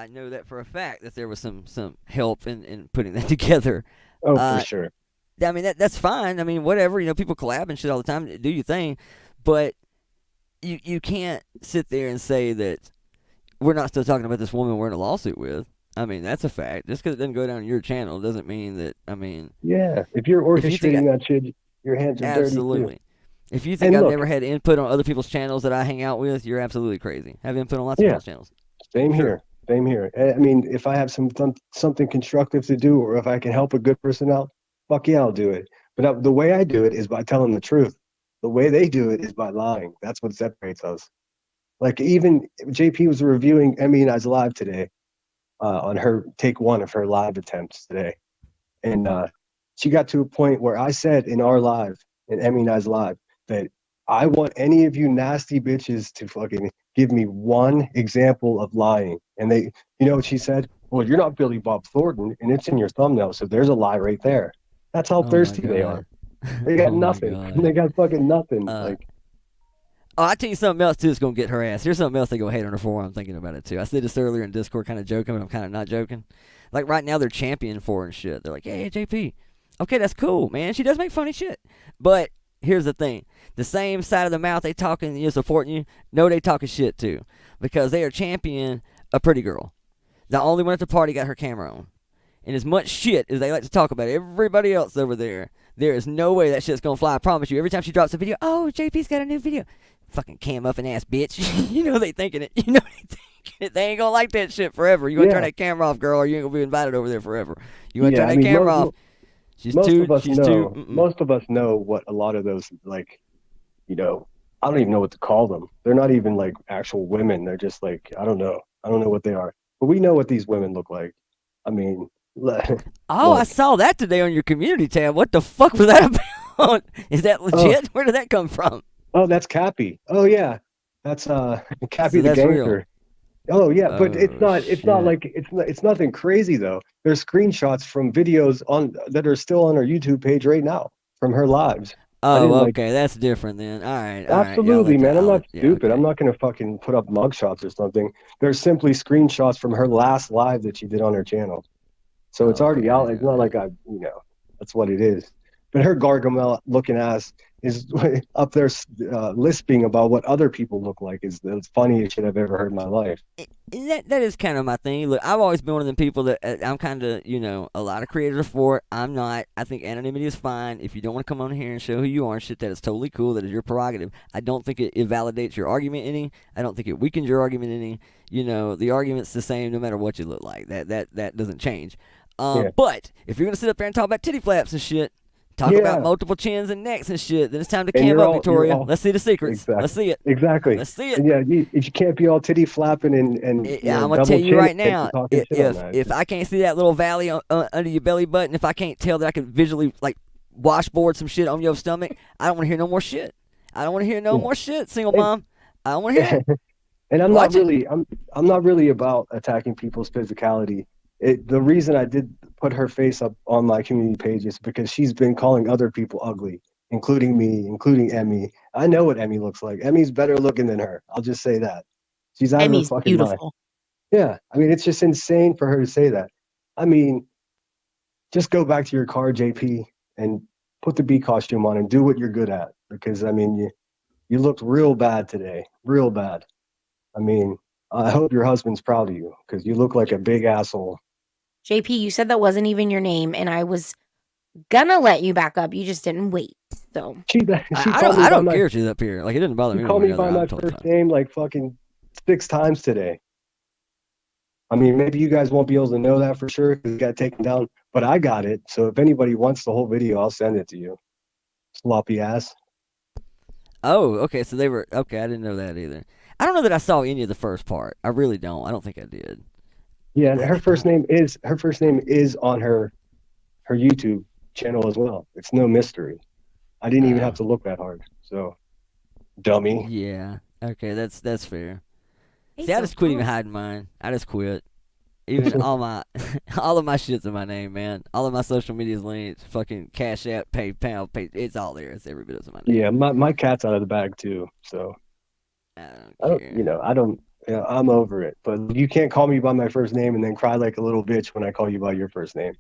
know that for a fact that there was some help in putting that together. Oh, for Uh, sure. I mean that's fine. I mean whatever. People collab and shit all the time. Do your thing, but you can't sit there and say that we're not still talking about this woman we're in a lawsuit with. I mean that's a fact. Just because it doesn't go down your channel doesn't mean that. I mean, Yeah, if you're if you think orchestrating that shit, your hands are dirty too. absolutely. If you think And I've look, never had input on other people's channels that I hang out with, you're absolutely crazy. I have input on lots of yeah, people's channels. same For sure. here, same here. I mean, if I have something constructive to do, or if I can help a good person out, fuck yeah, I'll do it. But the way I do it is by telling the truth. The way they do it is by lying. That's what separates us. Like even JP was reviewing Emmy and I's live today, on her take one of her live attempts today. And she got to a point where I said in our live, in Emmy and I's live, that I want any of you nasty bitches to fucking give me one example of lying. And you know what she said? Well, you're not Billy Bob Thornton, and it's in your thumbnail, so there's a lie right there. That's how Oh my thirsty they are. god. They got Oh my nothing. god. They got fucking nothing. Uh, Like, oh, I tell you something else too that's gonna get her ass. Here's something else they go hate on her for. I'm thinking about it too. I said this earlier in Discord, kind of joking, but I'm kind of not joking. Like right now, they're championing for her and shit. They're like, "Yeah, JP, okay, that's cool, man. She does make funny shit." But here's the thing: the same side of the mouth they talking, supporting you. No, they talking shit too, because they are championing a pretty girl. The only one at the party got her camera on. And as much shit as they like to talk about everybody else over there, there is no way that shit's gonna fly. I promise you. Every time she drops a video, oh, JP's got a new video. Fucking cam up and ass bitch. They thinking it. They thinking it. They ain't gonna like that shit forever. You gonna turn yeah, that camera off, girl, or you ain't gonna be invited over there forever. You gonna yeah. turn I that mean, camera off. She's most too. of us She's too. know. Most of us know what a lot of those like. I don't even know what to call them. They're not even like actual women. They're just like I don't know. I don't know what they are. But we know what these women look like. I mean, Oh, I look. saw that today on your community tab. What the fuck was that about? Is that Oh, legit? Where did that come from? oh, that's Cappy. Oh yeah, that's Cappy So the that's real. gangster. Oh yeah, but Oh it's not shit. like it's nothing crazy though. There's screenshots from videos on that are still on our YouTube page right now from her lives. I Oh, didn't like okay, that's different then. All right. Y'all absolutely, let that. man. I'm not Yeah, stupid. I'm okay. not gonna fucking put up mugshots or something. There's simply screenshots from her last live that she did on her channel. So it's Okay, already I out. didn't It's know not that. like that's what it is. But her Gargamel looking ass is up there lisping about what other people look like is the funniest shit I've ever heard in my life. And that is kind of my thing. Look, I've always been one of them people that I'm kind of, a lot of creators are for it. I'm not. I think anonymity is fine. If you don't want to come on here and show who you are and shit, that is totally cool. That is your prerogative. I don't think it validates your argument any. I don't think it weakens your argument any. The argument's the same no matter what you look like. That doesn't change. Yeah. But if you're gonna sit up there and talk about titty flaps and shit, talk about Yeah. multiple chins and necks and shit, then it's time to And cam up, you're Victoria. all Let's see the secrets. Let's exactly. see it. Exactly. Let's see it. And yeah, if you can't be all titty flapping and I'm gonna tell double you chin right and now, talking shit on that. if I can't see that little valley under your belly button, if I can't tell that I can visually like washboard some shit on your stomach, I don't want to hear no more shit. I don't want to hear no more shit, single mom. I don't want to hear it. And Watch it. I'm not really about attacking people's physicality. The reason I did put her face up on my community page is because she's been calling other people ugly, including me, including Emmy. I know what Emmy looks like. Emmy's better looking than her. I'll just say that. She's out of her Emmy's fucking mind. beautiful. Yeah. I mean, it's just insane for her to say that. I mean, just go back to your car, JP, and put the bee costume on and do what you're good at. Because I mean, you looked real bad today. Real bad. I mean, I hope your husband's proud of you because you look like a big asshole. JP, you said that wasn't even your name, and I was gonna let you back up. You just didn't wait. So She she I don't called me I by don't my care if she's up here. Like it doesn't bother she me one called way me or the by other. my I'm totally first fine. name like fucking 6 times today. I mean, maybe you guys won't be able to know that for sure because it got taken down, but I got it. So if anybody wants the whole video, I'll send it to you. Sloppy ass. Oh, okay. So they were okay. I didn't know that either. I don't know that I saw any of the first part. I really don't. I don't think I did. Yeah, and Why her they first don't? name is on her YouTube channel as well. It's no mystery. I didn't even have Oh, to look that hard. So, dummy. yeah. Okay, that's fair. Hey, See, I so just quit even who? hiding mine. I just quit. Even all my, all of my shit's in my name, man. All of my social media's linked. Fucking Cash App, PayPal, it's all there. It's every bit of my name. Yeah, my cat's out of the bag too. So I don't I don't, care. I don't, I'm over it. But you can't call me by my first name and then cry like a little bitch when I call you by your first name.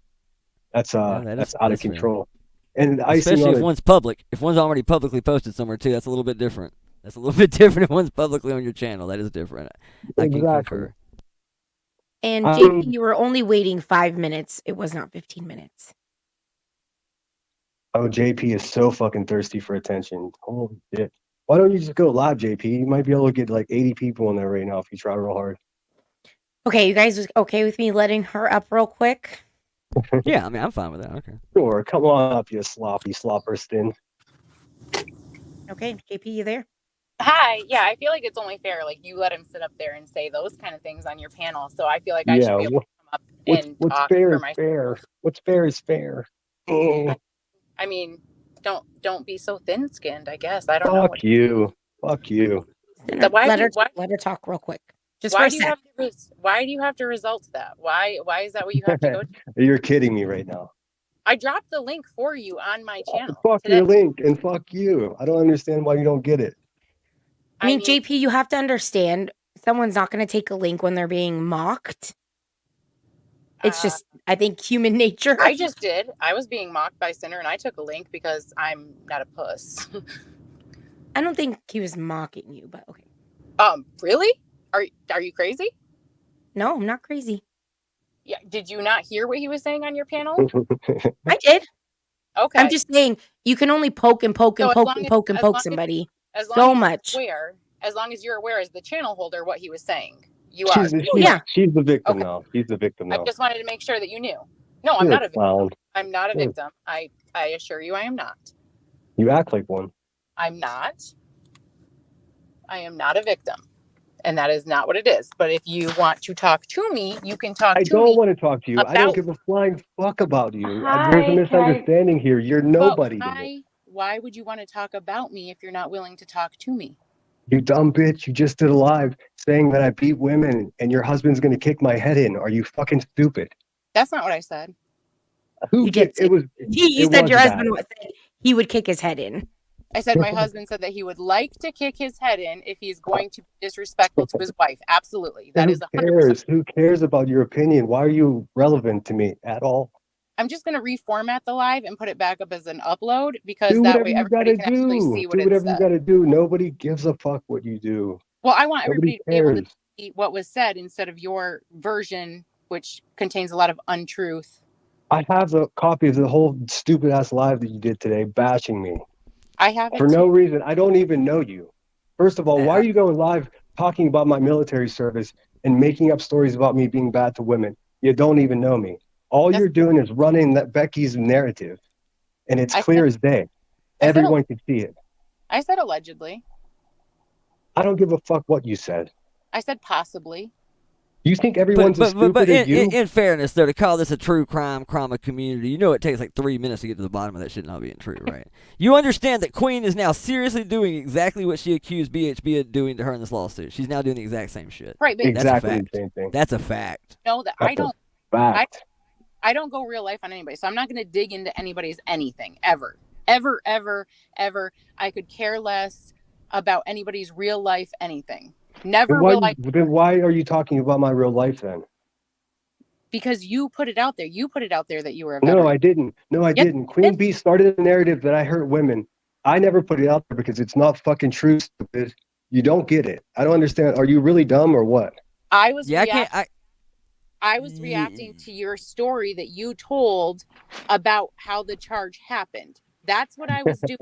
Yeah, That's out of that's fair. control. And icing Especially on if it, one's public. If one's already publicly posted somewhere too, that's a little bit different. That's a little bit different if one's publicly on your channel. That is different. I can exactly. concur. And I JP, mean, you were only waiting 5 minutes. It was not 15 minutes. oh, JP is so fucking thirsty for attention. Holy shit. Why don't you just go live, JP? You might be able to get like 80 people in there right now if you try real hard. Okay, you guys was okay with me letting her up real quick? Yeah, I mean, I'm fine with that. Okay. Sure, come on up, you sloppy slopperston. Okay, JP, you there? Hi. Yeah, I feel like it's only fair. Like you let him sit up there and say those kind of things on your panel. So I feel like I should Yeah, be able to come up and what's talk fair for is myself. fair. What's fair is fair. Eh, I mean, don't be so thin skinned, I guess. I don't know fuck what you. Fuck you. why Let do her you why let her talk real quick, just for why a do you sec. have to why do you have to result to that? Why is that what you have to go to? You're kidding me right now. I dropped the link for you on my channel Fuck today. your link and fuck you. I don't understand why you don't get it. I mean, JP, you have to understand, someone's not going to take a link when they're being mocked. It's just, I think, human nature. I just did. I was being mocked by Sinner, and I took a link because I'm not a puss. I don't think he was mocking you, but okay. Really? Are you crazy? No, I'm not crazy. Yeah. Did you not hear what he was saying on your panel? I did. Okay. I'm just saying, you can only poke and poke and So poke and poke and poke somebody so much. as long as you're aware as the channel holder what he was saying, you she's are. Yeah. she's the victim Okay. now. She's the victim I now. just wanted to make sure that you knew. No, I'm You're not a a victim. clown. I'm not a victim. I assure you I am not. You act like one. I'm not. I am not a victim. And that is not what it is. But if you want to talk to me, you can talk I to don't me want to talk to you. I don't about. give a flying fuck about you. There's a Hi, misunderstanding here. You're nobody to me. Why would you want to talk about me if you're not willing to talk to me? You dumb bitch. You just did a live saying that I beat women and your husband's going to kick my head in. Are you fucking stupid? That's not what I said. You did. It was. You said your husband said he would kick his head in. I said my husband said that he would like to kick his head in if he's going to be disrespectful to his wife. Absolutely. That is 100%. Who cares about your opinion? Why are you relevant to me at all? I'm just going to reformat the live and put it back up as an upload because Do that whatever way you everybody gotta can actually do. see what Do it whatever you said. gotta do. Nobody gives a fuck what you do. Well, I want everybody Nobody to be able cares. to see what was said instead of your version, which contains a lot of untruth. I have a copy of the whole stupid ass live that you did today, bashing me I have it for no too. reason. I don't even know you. First of all, why are you going live talking about my military service and making up stories about me being bad to women? You don't even know me. All you're doing is running that Becky's narrative, and it's clear as day. Everyone can see it. I said allegedly. I don't give a fuck what you said. I said possibly. You think everyone's as stupid as you? In fairness, though, to call this a true crime community, you know it takes like 3 minutes to get to the bottom of that shit not being true, right? You understand that Queen is now seriously doing exactly what she accused BHB of doing to her in this lawsuit. She's now doing the exact same shit. Right, but exactly the same thing. That's a fact. No, that That's I don't go real life on anybody, so I'm not going to dig into anybody's anything ever. Ever. I could care less about anybody's real life anything. Never will I. Then why are you talking about my real life then? Because you put it out there. You put it out there that you were a veteran. No, I didn't. No, I didn't. Queen Bee started a narrative that I hurt women. I never put it out there because it's not fucking true, stupid. You don't get it. I don't understand. Are you really dumb or what? I was reacting to your story that you told about how the charge happened. That's what I was doing.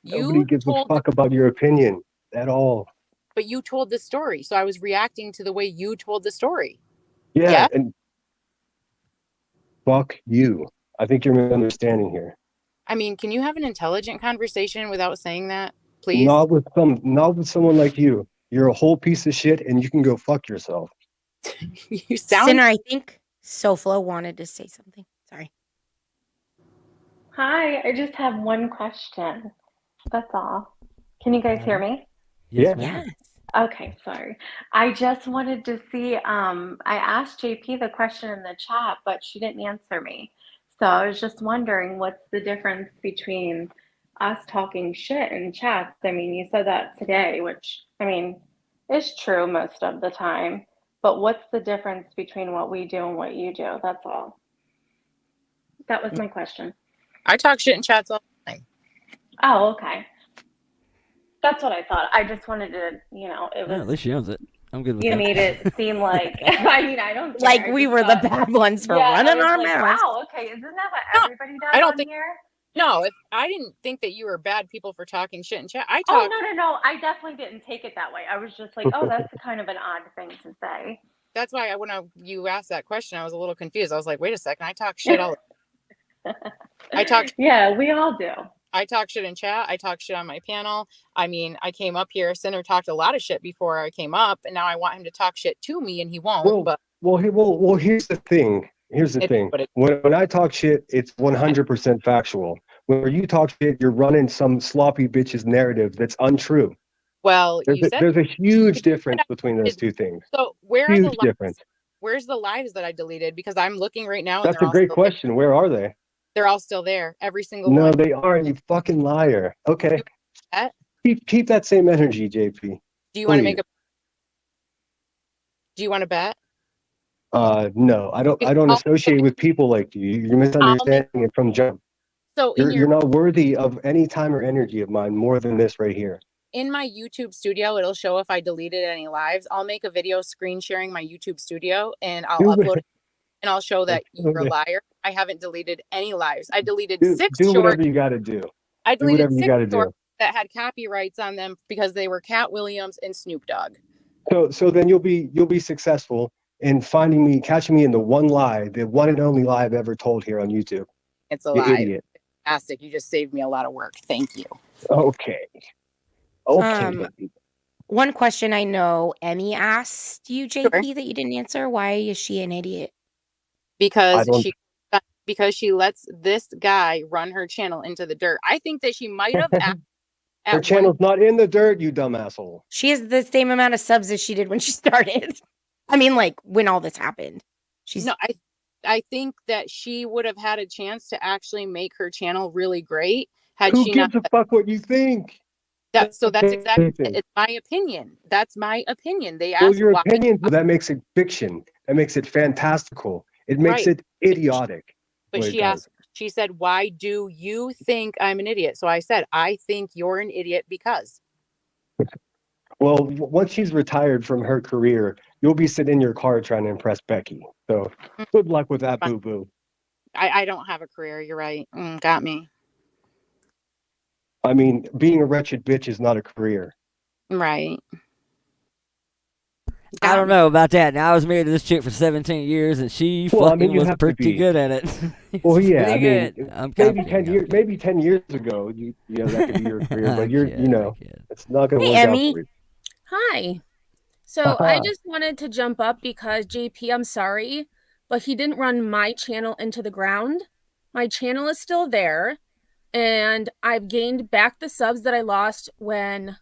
Nobody gives a fuck about your opinion at all. But you told the story, so I was reacting to the way you told the story. Yeah? And fuck you. I think you're misunderstanding here. I mean, can you have an intelligent conversation without saying that, please? Not with someone like you. You're a whole piece of shit, and you can go fuck yourself. You sound. Sinner, I think Soflo wanted to say something. Sorry. Hi, I just have one question. That's all. Can you guys hear me? Yes, Yeah. ma'am. Yes. Okay, sorry. I just wanted to see, I asked JP the question in the chat, but she didn't answer me. So I was just wondering what's the difference between us talking shit in chats? I mean, you said that today, which, I mean, is true most of the time, but what's the difference between what we do and what you do? That's all. That was my question. I talk shit in chats all the time. Oh, okay. That's what I thought. I just wanted to, it Yeah, at was, least she owns it. I'm good with you that. made it seem like, I mean, I don't care. Like I we just were the thought, bad ones for yeah, I running was our like, mouths. wow, okay, isn't that what No, everybody does I don't on think. here? No, if I didn't think that you were bad people for talking shit in chat. I Oh, talk. no. I definitely didn't take it that way. I was just like, oh, that's kind of an odd thing to say. That's why you asked that question, I was a little confused. I was like, wait a second, I talk shit all. I talk. Yeah, we all do. I talk shit in chat. I talk shit on my panel. I mean, I came up here. Sinner talked a lot of shit before I came up, and now I want him to talk shit to me, and he won't. Well, here's the thing. But When I talk shit, it's 100% factual. When you talk shit, you're running some sloppy bitch's narrative that's untrue. well, you said. There's a huge difference between those two things. So where are the Huge lives? difference. Where's the lives that I deleted? Because I'm looking right now, and That's a great question. Where are they? they're all still there. Every single No, one. they aren't. You fucking liar. Okay. Bet? Keep that same energy, JP. Do you want to Please. Do you want to bet? No, I don't associate with people like you. You're misunderstanding it from jump. So You're not worthy of any time or energy of mine more than this right here. in my YouTube studio, it'll show if I deleted any lives. I'll make a video screen sharing my YouTube studio, and I'll upload it, and I'll show that you're a liar. I haven't deleted any lives. I deleted six do shorts. whatever you got to do. I Do deleted whatever you six got to shorts do. that had copyrights on them because they were Cat Williams and Snoop Dogg. So then you'll be successful in catching me in the one lie, the one and only lie I've ever told here on YouTube. It's a You lie. idiot. Fantastic. You just saved me a lot of work. Thank you. Okay. One question I know Emmy asked you, JP, that you didn't answer. Why is she an idiot? Because she lets this guy run her channel into the dirt. I think that she might have Her channel's not in the dirt, you dumb asshole. She has the same amount of subs as she did when she started. I mean, like when all this happened. I think that she would have had a chance to actually make her channel really great had Who she gives not. a fuck what you think? That's exactly it. It's my opinion. That's my opinion. They asked your why. opinion, that makes it fiction. That makes it fantastical. It makes it idiotic. But she said, why do you think I'm an idiot? So I said, I think you're an idiot because. Well, once she's retired from her career, you'll be sitting in your car trying to impress Becky. So good luck with that, boo-boo. I don't have a career. You're right. Got me. I mean, being a wretched bitch is not a career. Right. I don't know about that. Now I was married to this chick for 17 years, and she was pretty good at it. Well, yeah, I mean, maybe 10 years ago, you know that could be your career, but it's not going to work out for you. Hi. So I just wanted to jump up because JP, I'm sorry, but he didn't run my channel into the ground. My channel is still there, and I've gained back the subs that I lost when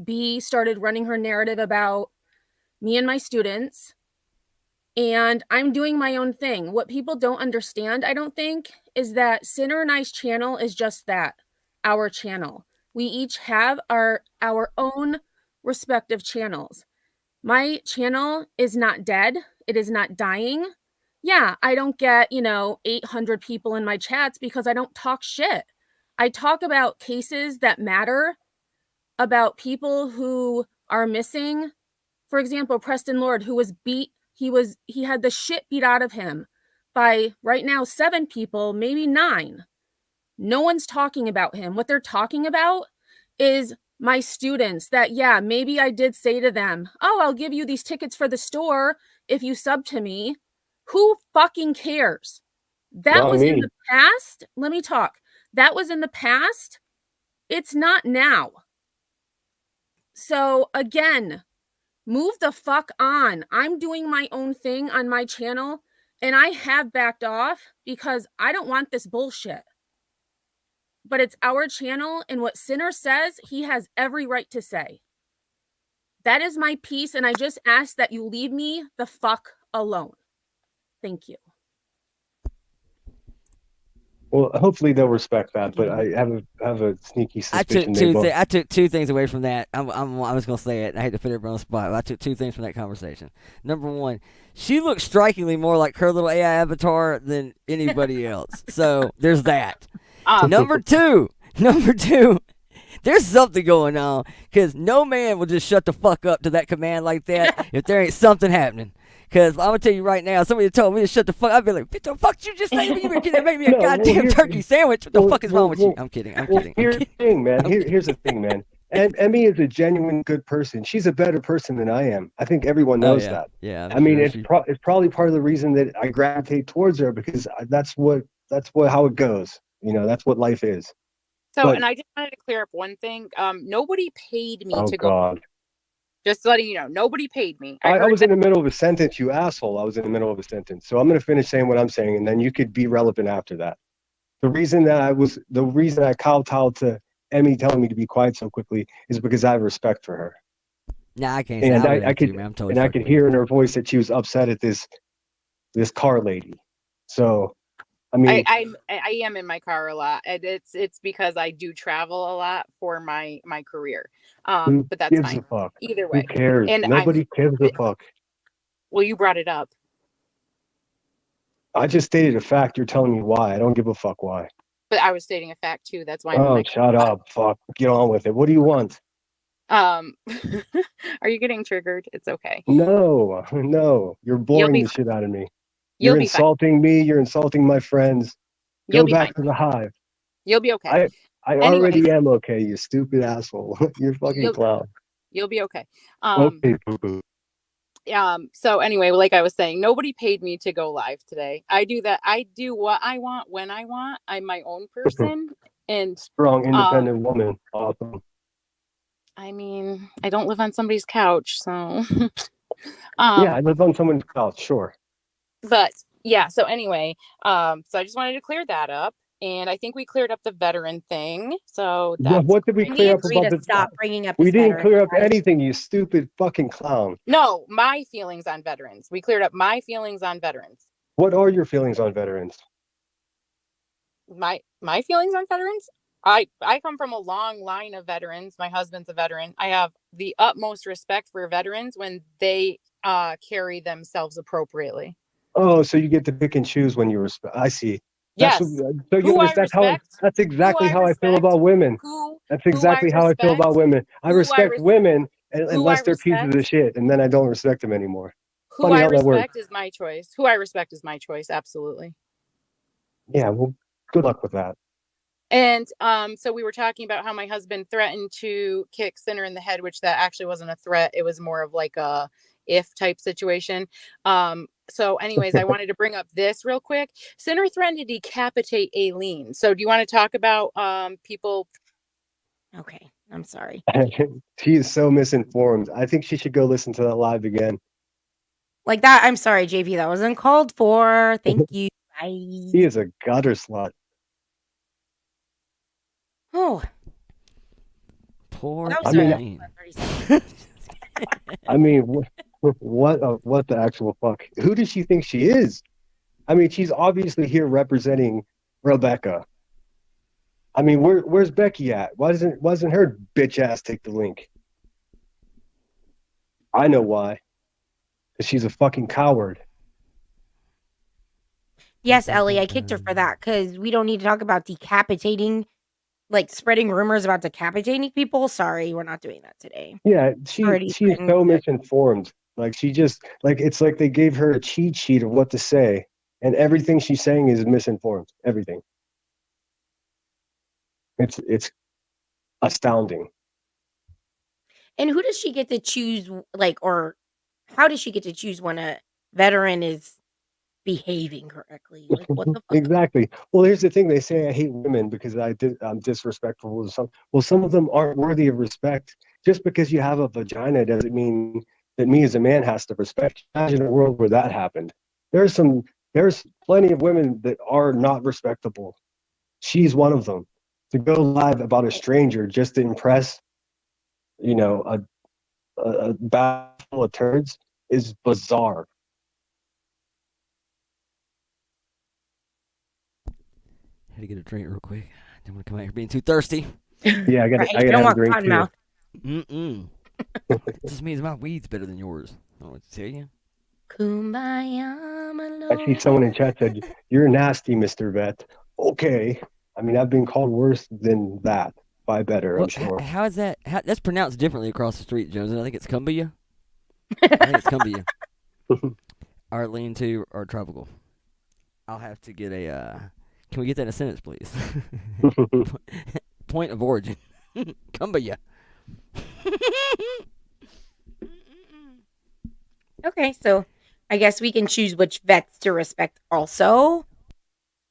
B started running her narrative about me and my students, and I'm doing my own thing. What people don't understand, I don't think, is that Sinner and I's channel is just that, our channel. We each have our own respective channels. My channel is not dead. It is not dying. Yeah, I don't get, 800 people in my chats because I don't talk shit. I talk about cases that matter, about people who are missing. For example, Preston Lord, who was beat, he had the shit beat out of him by right now 7 people, maybe 9. No one's talking about him. What they're talking about is my students that, yeah, maybe I did say to them, oh, I'll give you these tickets for the store if you sub to me. Who fucking cares? That was in the past. Let me talk. That was in the past. It's not now. So again, Move the fuck on. I'm doing my own thing on my channel, and I have backed off because I don't want this bullshit. But it's our channel, and what Sinner says, he has every right to say. That is my piece, and I just ask that you leave me the fuck alone. Thank you. Well, hopefully they'll respect that, but I have a sneaky suspicion I took two things away from that. I was gonna say it. I hate to put everyone on the spot, but I took two things from that conversation. Number one, she looks strikingly more like her little AI avatar than anybody else. So there's that. Number two, there's something going on because no man will just shut the fuck up to that command like that if there ain't something happening. Because I'm going to tell you right now, somebody told me to shut the fuck up. I'd be like, what the fuck did you just say? You made me a goddamn turkey sandwich. What the fuck is wrong with you? I'm kidding. Here's the thing, man. Here's the thing, man. And Emmy is a genuine good person. She's a better person than I am. I think everyone knows that. Yeah. I mean, it's probably part of the reason that I gravitate towards her because that's how it goes. You know, that's what life is. So, and I just wanted to clear up one thing. Nobody paid me to go. Oh, God. Just letting you know, nobody paid me. I was in the middle of a sentence, you asshole. I was in the middle of a sentence. So I'm going to finish saying what I'm saying, and then you could be relevant after that. The reason I kowtowed to Emmy telling me to be quiet so quickly is because I have respect for her. Nah, I can't. And I could hear in her voice that she was upset at this car lady. So, I mean, I am in my car a lot, and it's because I do travel a lot for my career. But that's gives fine. a fuck? Either way, who cares? And nobody gives a fuck. Well, you brought it up. I just stated a fact. You're telling me why. I don't give a fuck why. But I was stating a fact too. That's why. Oh, shut up! Fuck. Get on with it. What do you want? Are you getting triggered? It's okay. No. You're boring the shit out of me. You're insulting me. You're insulting my friends. Go back to the hive. You'll be okay. I already am okay, you stupid asshole. You're fucking clown. You'll be okay. Okay, boo-boo. So anyway, like I was saying, nobody paid me to go live today. I do that. I do what I want when I want. I'm my own person. And strong, independent woman. Awesome. I mean, I don't live on somebody's couch, so yeah, I live on someone's couch, sure. But yeah, so anyway, so I just wanted to clear that up. And I think we cleared up the veteran thing. So that's what did we clear up about the stop bringing up? We didn't clear up anything, you stupid fucking clown. No, my feelings on veterans. We cleared up my feelings on veterans. What are your feelings on veterans? My feelings on veterans? I come from a long line of veterans. My husband's a veteran. I have the utmost respect for veterans when they carry themselves appropriately. Oh, so you get to pick and choose when you respect. I see. Yes. That's exactly how I feel about women. That's exactly how I feel about women. I respect women unless they're pieces of shit, and then I don't respect them anymore. Who I respect is my choice. Who I respect is my choice. Absolutely. Yeah. Well, good luck with that. And so we were talking about how my husband threatened to kick Sinner in the head, which that actually wasn't a threat. It was more of like a if type situation. So anyways, I wanted to bring up this real quick. Sinner threatened to decapitate Aileen. So do you want to talk about people? Okay, I'm sorry. She is so misinformed. I think she should go listen to that live again. Like that, I'm sorry, JP. That wasn't called for. Thank you. Bye. He is a gutter slut. Oh. Poor. I mean, what the actual fuck? Who does she think she is? I mean, she's obviously here representing Rebecca. I mean, where's Becky at? Why doesn't her bitch ass take the link? I know why. Because she's a fucking coward. Yes, Ellie, I kicked her for that because we don't need to talk about decapitating, like spreading rumors about decapitating people. Sorry, we're not doing that today. Yeah, she's so misinformed. Like she just it's like they gave her a cheat sheet of what to say, and everything she's saying is misinformed. Everything. It's astounding. And who does she get to choose? Or how does she get to choose when a veteran is behaving correctly? Like what the fuck? Exactly. Well, here's the thing. They say I hate women because I'm disrespectful to some. Well, some of them aren't worthy of respect. Just because you have a vagina doesn't mean that me as a man has to respect. Imagine a world where that happened. There's plenty of women that are not respectable. She's one of them. To go live about a stranger just to impress, a bag full of turds is bizarre. Had to get a drink real quick. Didn't want to come out here being too thirsty. Yeah, Right, I you gotta don't have a want drink cotton too. mouth. Mm-mm. It just means my weed's better than yours. I don't know what to tell you. Kumbaya, my I see someone in chat said, "You're nasty, Mr. Vet." Okay. I mean, I've been called worse than that by better, I'm Well, sure. how is that? That's pronounced differently across the street, Jones. I think it's Cumbia. I think it's Cumbia. Our lean to or tropical. I'll have to get a. Can we get that in a sentence, please? Point of origin. Cumbia. Okay, so I guess we can choose which vets to respect also.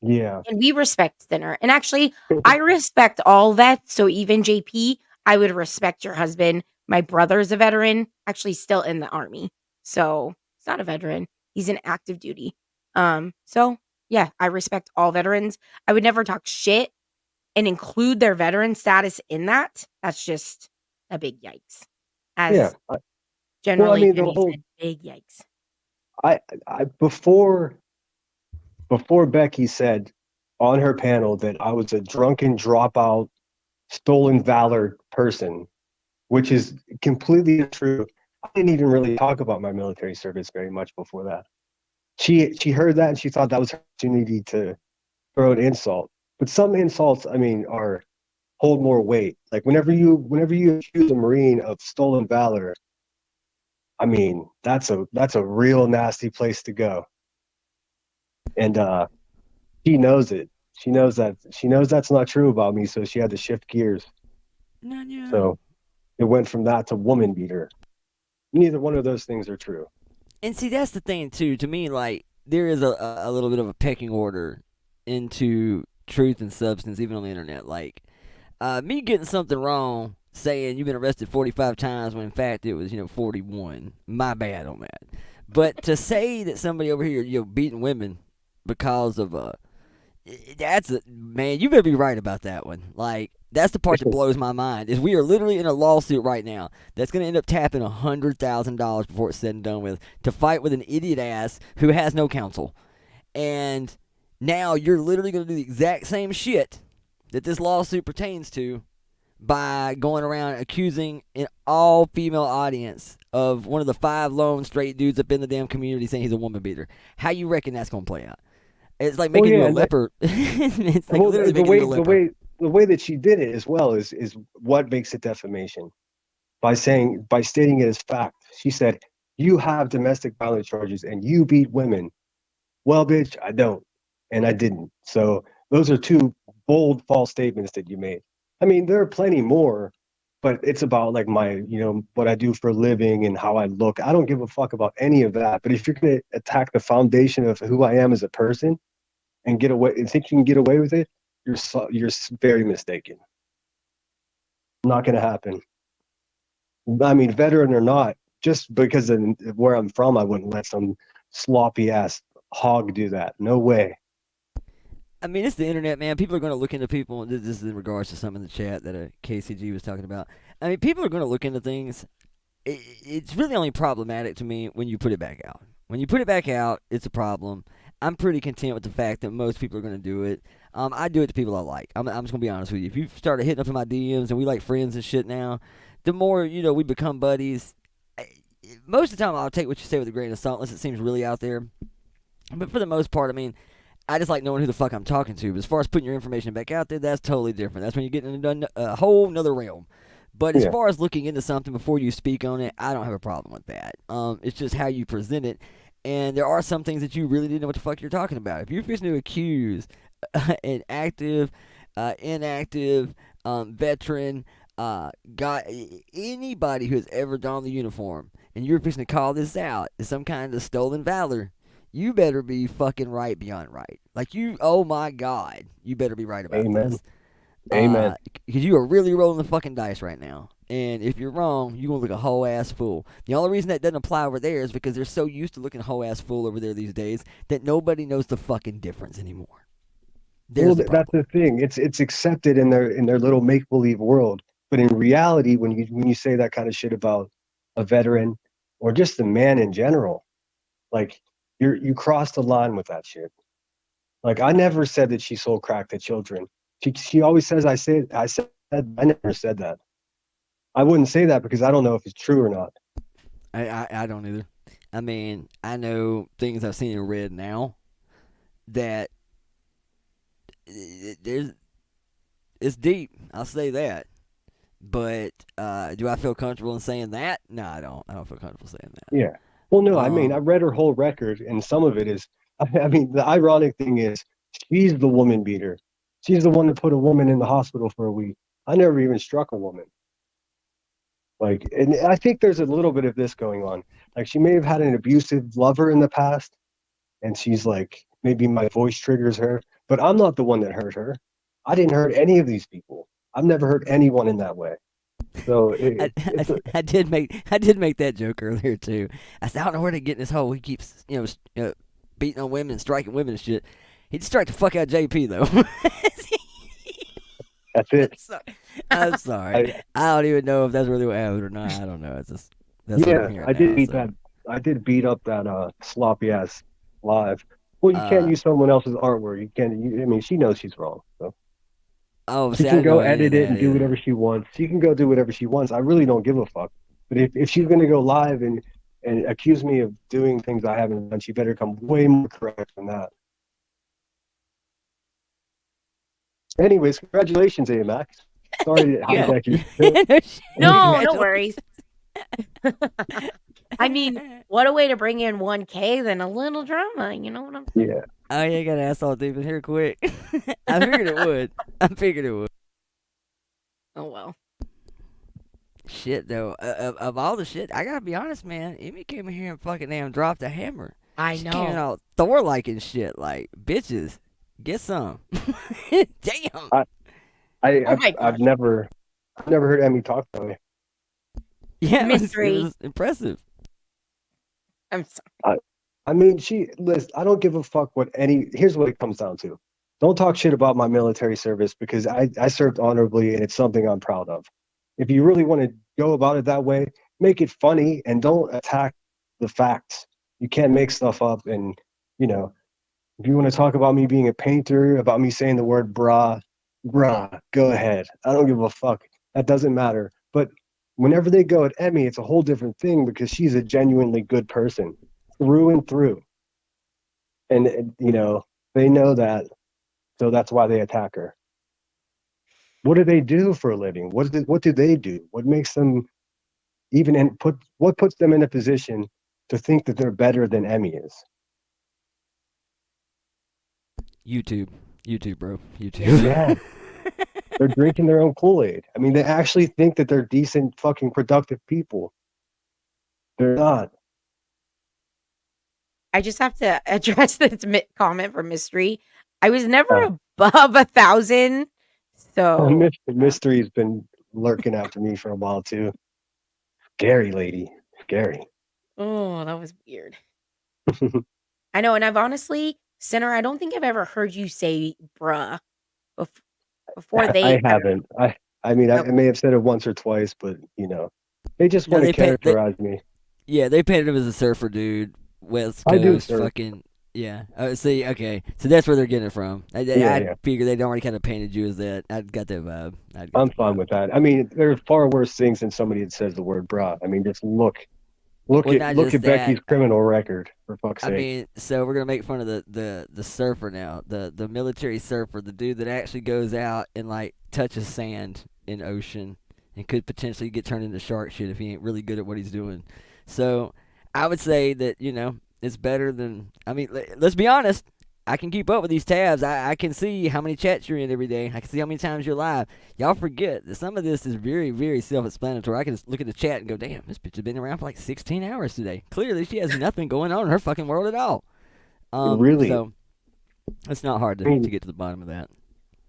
Yeah. And we respect Thinner. And actually, I respect all vets. So even JP, I would respect your husband. My brother's a veteran, actually still in the army. So he's not a veteran. He's in active duty. So yeah, I respect all veterans. I would never talk shit and include their veteran status in that. That's just a big yikes. As Yeah. generally the Penny whole said, big yikes. I before Becky said on her panel that I was a drunken dropout, stolen valor person, which is completely untrue. I didn't even really talk about my military service very much before that. She heard that and she thought that was her opportunity to throw an insult. But some insults, I mean, are hold more weight. Like whenever you accuse a Marine of stolen valor, I mean, that's a real nasty place to go. And she knows it. She knows that's not true about me, so she had to shift gears. Nanya. So it went from that to woman beater. Neither one of those things are true. And see, that's the thing too. To me, like there is a little bit of a pecking order into truth and substance, even on the internet. Like me getting something wrong, saying you've been arrested 45 times when in fact it was 41. My bad on that. But to say that somebody over here beating women because of that's man, you better be right about that one. Like that's the part that blows my mind is we are literally in a lawsuit right now that's going to end up tapping $100,000 before it's said and done with to fight with an idiot ass who has no counsel, and now you're literally going to do the exact same shit that this lawsuit pertains to by going around accusing an all-female audience of one of the 5 lone straight dudes up in the damn community saying he's a woman beater. How you reckon that's going to play out? It's like making you a leper. It's like literally making you a leper. The way that she did it as well is what makes it defamation. By stating it as fact. She said, "You have domestic violence charges and you beat women." Well, bitch, I don't. And I didn't. So those are 2 bold false statements that you made. I mean, there are plenty more, but it's about like my, what I do for a living and how I look. I don't give a fuck about any of that. But if you're going to attack the foundation of who I am as a person and get away and think you can get away with it, you're very mistaken. Not going to happen. I mean, veteran or not, just because of where I'm from, I wouldn't let some sloppy ass hog do that. No way. I mean, it's the internet, man. People are going to look into people. This is in regards to some in the chat that KCG was talking about. I mean, people are going to look into things. It's really only problematic to me when you put it back out. When you put it back out, it's a problem. I'm pretty content with the fact that most people are going to do it. I do it to people I like. I'm just going to be honest with you. If you started hitting up in my DMs and we like friends and shit now, the more, we become buddies. Most of the time, I'll take what you say with a grain of salt unless it seems really out there. But for the most part, I mean, I just like knowing who the fuck I'm talking to. But as far as putting your information back out there, that's totally different. That's when you get into a whole nother realm. But as far as looking into something before you speak on it, I don't have a problem with that. It's just how you present it. And there are some things that you really didn't know what the fuck you're talking about. If you're fixing to accuse an active, inactive, veteran, anybody who has ever donned the uniform, and you're fixing to call this out as some kind of stolen valor, you better be fucking right beyond right. Like oh my God, you better be right about Amen. this. Amen. Because you are really rolling the fucking dice right now. And if you're wrong, you're going to look a whole ass fool. The only reason that doesn't apply over there is because they're so used to looking a whole ass fool over there these days that nobody knows the fucking difference anymore. There's the That's problem. the thing. It's accepted in their little make believe world, but in reality, when you say that kind of shit about a veteran or just a man in general, like you crossed the line with that shit. Like I never said that she sold crack to children. She always says I never said that. I wouldn't say that because I don't know if it's true or not. I don't either. I mean, I know things I've seen and read now that there's it's deep. I'll say that. But do I feel comfortable in saying that? No, I don't. I don't feel comfortable saying that. Yeah. Well, no, I mean, I read her whole record, and some of it is, I mean, the ironic thing is, she's the woman beater. She's the one that put a woman in the hospital for a week. I never even struck a woman. Like, and I think there's a little bit of this going on. Like, she may have had an abusive lover in the past, and she's like, maybe my voice triggers her, but I'm not the one that hurt her. I didn't hurt any of these people. I've never hurt anyone in that way. So I did make that joke earlier too. I said I don't know where to get in this hole. He keeps beating on women and striking women and shit. He'd strike the fuck out of JP though. That's it. I'm sorry. I don't even know if that's really what happened or not. I don't know. It's just that's what I'm hearing I did now, beat so. that. I did beat up that sloppy ass live. Well, you can't use someone else's artwork. You can't. I mean, she knows she's wrong. So. Oh, She see, I can didn't go know any of edit it that and do either. whatever she wants. She can go do whatever she wants. I really don't give a fuck. But if she's going to go live and accuse me of doing things I haven't done, she better come way more correct than that. Anyways, congratulations, AMAX. Sorry to hijack your No, no worries. I mean, what a way to bring in 1K than a little drama. You know what I'm saying? Yeah. Oh, yeah, got an asshole deep in here quick. I figured it would. Oh, well. Shit, though. Of all the shit, I gotta be honest, man. Amy came in here and fucking damn dropped a hammer. I She came in know. all Thor-like and shit. Like, bitches, get some. Damn. Oh my I've gosh. never heard Emmy talk that way. Yeah, it Mystery. was impressive. I'm sorry. I mean, listen, I don't give a fuck here's what it comes down to. Don't talk shit about my military service because I served honorably and it's something I'm proud of. If you really want to go about it that way, make it funny and don't attack the facts. You can't make stuff up and, if you want to talk about me being a painter, about me saying the word brah, go ahead. I don't give a fuck. That doesn't matter. But whenever they go at Emmy, it's a whole different thing because she's a genuinely good person through and through. And, they know that. So that's why they attack her. What do they do for a living? What do they do? What makes them what puts them in a position to think that they're better than Emmy is? YouTube, bro. YouTube. Yeah. They're drinking their own Kool-Aid. I mean, they actually think that they're decent, fucking productive people. They're not. I just have to address this comment from Mystery. I was never above 1,000. So Mystery's been lurking after me for a while too. Scary lady. Scary. Oh, that was weird. I know, and I've honestly, Sinner, I don't think I've ever heard you say bruh before they. I haven't. I mean, I may have said it once or twice, but they just want to characterize me. Yeah, they painted him as a surfer dude, West Coast, I do surf. fucking yeah. See, okay, so that's where they're getting it from. I figure they'd already kind of painted you as that. I got that vibe. I'm fine with that. I mean, there are far worse things than somebody that says the word "brah." I mean, just look at Becky's criminal record, for fuck's sake. I mean, so we're gonna make fun of the surfer now, the military surfer, the dude that actually goes out and like touches sand in ocean and could potentially get turned into shark shit if he ain't really good at what he's doing. So I would say that it's better than. I mean, let's be honest. I can keep up with these tabs. I can see how many chats you're in every day. I can see how many times you're live. Y'all forget that some of this is very, very self-explanatory. I can just look at the chat and go, damn, this bitch has been around for like 16 hours today. Clearly, she has nothing going on in her fucking world at all. Really? So, it's not hard to get to the bottom of that.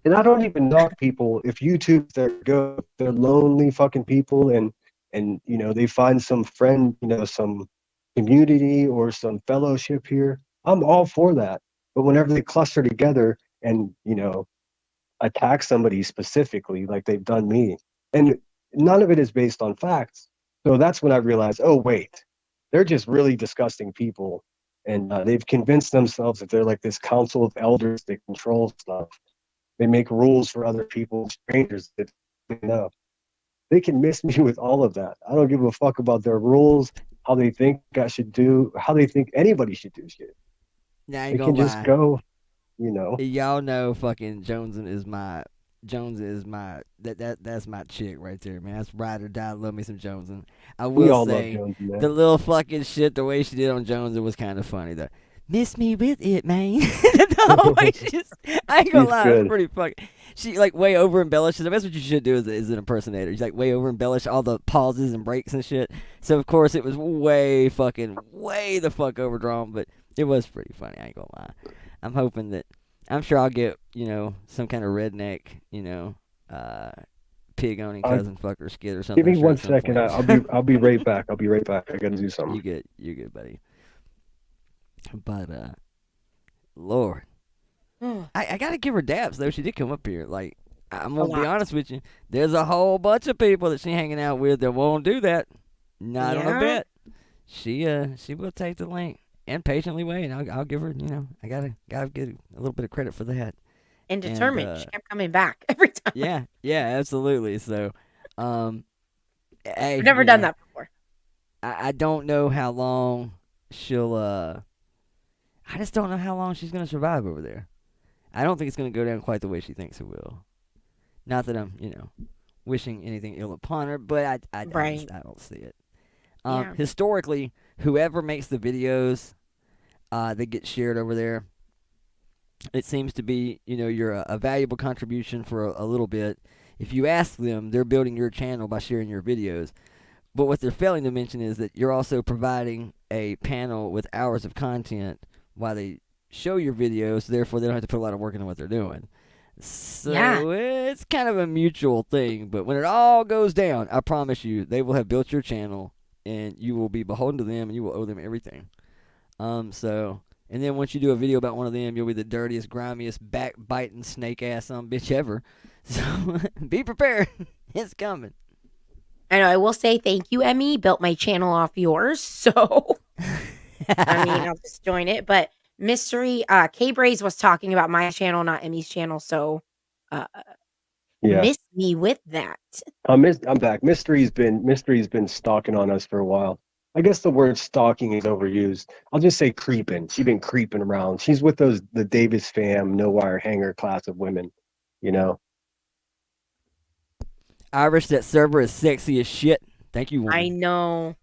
And I don't even knock people if YouTube's their go. If they're lonely fucking people, and they find some friend, some community or some fellowship here. I'm all for that. But whenever they cluster together and attack somebody specifically, like they've done me, and none of it is based on facts. So that's when I realized, oh wait, they're just really disgusting people, and they've convinced themselves that they're like this council of elders that control stuff. They make rules for other people, strangers that they know. They can miss me with all of that. I don't give a fuck about their rules, how they think I should do, how they think anybody should do shit. Now I ain't They gonna can just lie. go. Y'all know fucking Jones is my that's my chick right there, man. That's ride or die. Love me some Jonesin. I We will all love say Jones, man. the little fucking shit, the way she did on Jones, it was kind of funny though. Miss me with it, man. The whole way she just, I ain't gonna He's lie, it was good. pretty fucking. She like way over embellishes. That's what you should do as an impersonator. She's like way over embellish all the pauses and breaks and shit. So of course it was way the fuck overdrawn, but it was pretty funny. I ain't gonna lie. I'm hoping that I'm sure I'll get some kind of redneck pig owning cousin fucker skit or something. Give me I'm sure 1 at some second. point. I'll be right back. I gotta do something. You good, buddy. But Lord, I gotta give her daps though. She did come up here. Like I'm A gonna be lot. honest with you. There's a whole bunch of people that she hanging out with that won't do that. Not on a Yeah. bet. She will take the link and patiently wait. And I'll give her. I gotta give a little bit of credit for that. And determined. And, She kept coming back every time. Yeah, absolutely. So, hey, I've never done that before. I don't know how long she'll. I just don't know how long she's gonna survive over there. I don't think it's gonna go down quite the way she thinks it will. Not that I'm, wishing anything ill upon her, but I Right. don't see it. Yeah. Historically, whoever makes the videos that get shared over there, it seems to be, you're a valuable contribution for a little bit. If you ask them, they're building your channel by sharing your videos. But what they're failing to mention is that you're also providing a panel with hours of content while they show your videos, therefore they don't have to put a lot of work into what they're doing. So Yeah. it's kind of a mutual thing, but when it all goes down, I promise you, they will have built your channel, and you will be beholden to them, and you will owe them everything. And then once you do a video about one of them, you'll be the dirtiest, grimiest, backbiting, snake-ass bitch ever. So be prepared. It's coming. I know. I will say thank you, Emmy. Built my channel off yours, so I mean, I'll just join it. But mystery, K Braze was talking about my channel, not Emmy's channel. So, Yeah. miss me with that. I'm back. Mystery's been stalking on us for a while. I guess the word stalking is overused. I'll just say creeping. She's been creeping around. She's with the Davis fam, no wire hanger class of women. Irish, that server is sexy as shit. Thank you, woman. I know.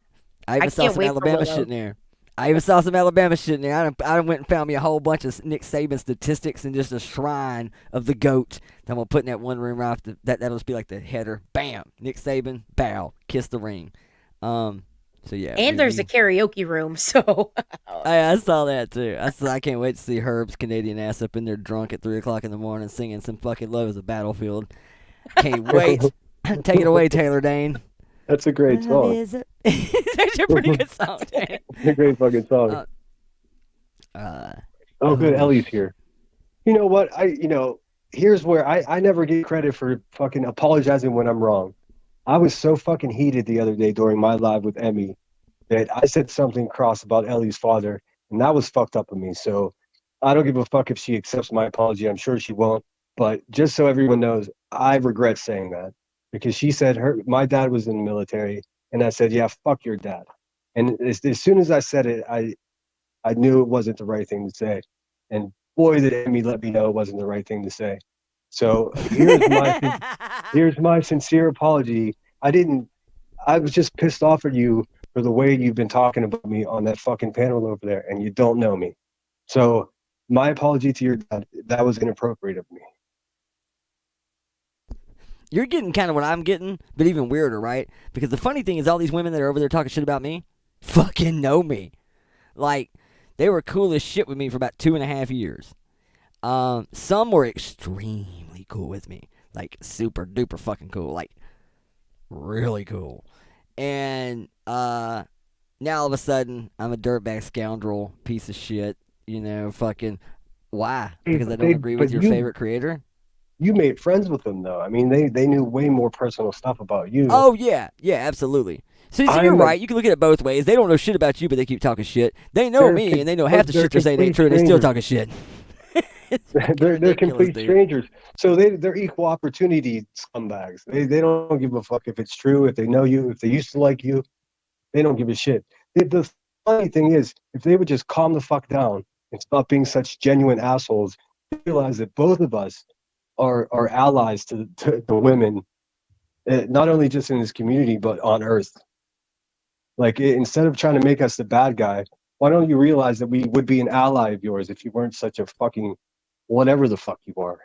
I even saw can't some wait for Alabama Willow. shit in there. I even saw some Alabama shit in there. I done went and found me a whole bunch of Nick Saban statistics and just a shrine of the GOAT that I'm going to put in that one room right off that'll just be like the header. Bam! Nick Saban, bow, kiss the ring. So yeah. And there's a karaoke room, so I saw that too. I can't wait to see Herb's Canadian ass up in there drunk at 3 o'clock in the morning singing some fucking Love is a Battlefield. Can't wait. Take it away, Taylor Dane. That's a great song. It's actually a pretty good song, Dane. It's a great fucking song. Oh, good. Ellie's here. You know what? Here's where I never get credit for fucking apologizing when I'm wrong. I was so fucking heated the other day during my live with Emmy that I said something cross about Ellie's father, and that was fucked up of me. So I don't give a fuck if she accepts my apology. I'm sure she won't. But just so everyone knows, I regret saying that because she said my dad was in the military, and I said, yeah, fuck your dad. And as soon as I said it, I knew it wasn't the right thing to say. And boy, did Emmy let me know it wasn't the right thing to say. So here's my sincere apology. I was just pissed off at you for the way you've been talking about me on that fucking panel over there, and you don't know me. So my apology to your dad. That was inappropriate of me. You're getting kind of what I'm getting, but even weirder, right? Because the funny thing is all these women that are over there talking shit about me fucking know me. Like, they were cool as shit with me for about 2.5 years. Some were extremely cool with me, like super duper fucking cool, like really cool. And now all of a sudden I'm a dirtbag scoundrel piece of shit. Fucking why? Because I don't agree with but your favorite creator? you made friends with them though. I mean, they knew way more personal stuff about you. Oh yeah, absolutely. So you're I'm a right. You can look at it both ways. They don't know shit about you, but they keep talking shit. They know they're me, and they know but half the they're shit they're saying ain't complete true, and they still strangers. talking shit. It's fucking They're ridiculous, complete dude. strangers. So they're equal opportunity scumbags. They don't give a fuck if it's true, if they know you, if they used to like you. They don't give a shit. The funny thing is, if they would just calm the fuck down and stop being such genuine assholes, they realize that both of us are allies to the women, not only just in this community but on Earth. Like instead of trying to make us the bad guy, why don't you realize that we would be an ally of yours if you weren't such a fucking whatever the fuck you are?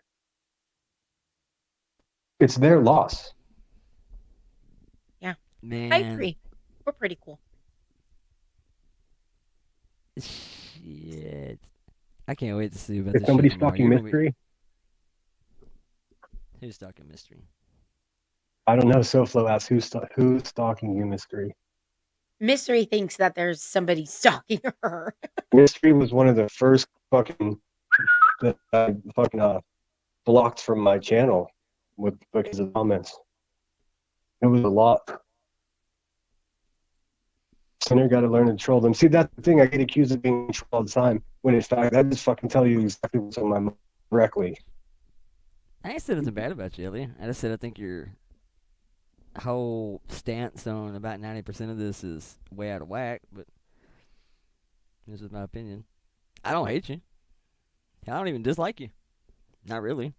It's their loss. Yeah, I Man, agree. We're pretty cool. shit. I can't wait to see about Is this somebody shit tomorrow. stalking Mystery? Who's stalking Mystery? I don't know. SoFlo asked who's stalking you, Mystery. Mystery thinks that there's somebody stalking her. Mystery was one of the first fucking that I fucking blocked from my channel because of comments. It was a lot. Sinner got to learn to troll them. See, that's the thing. I get accused of being trolled all the time. When in fact, I just fucking tell you exactly what's on my mind directly. I ain't said nothing bad about you, Ellie. I just said I think your whole stance on about 90% of this is way out of whack, but this is my opinion. I don't hate you. I don't even dislike you. Not really.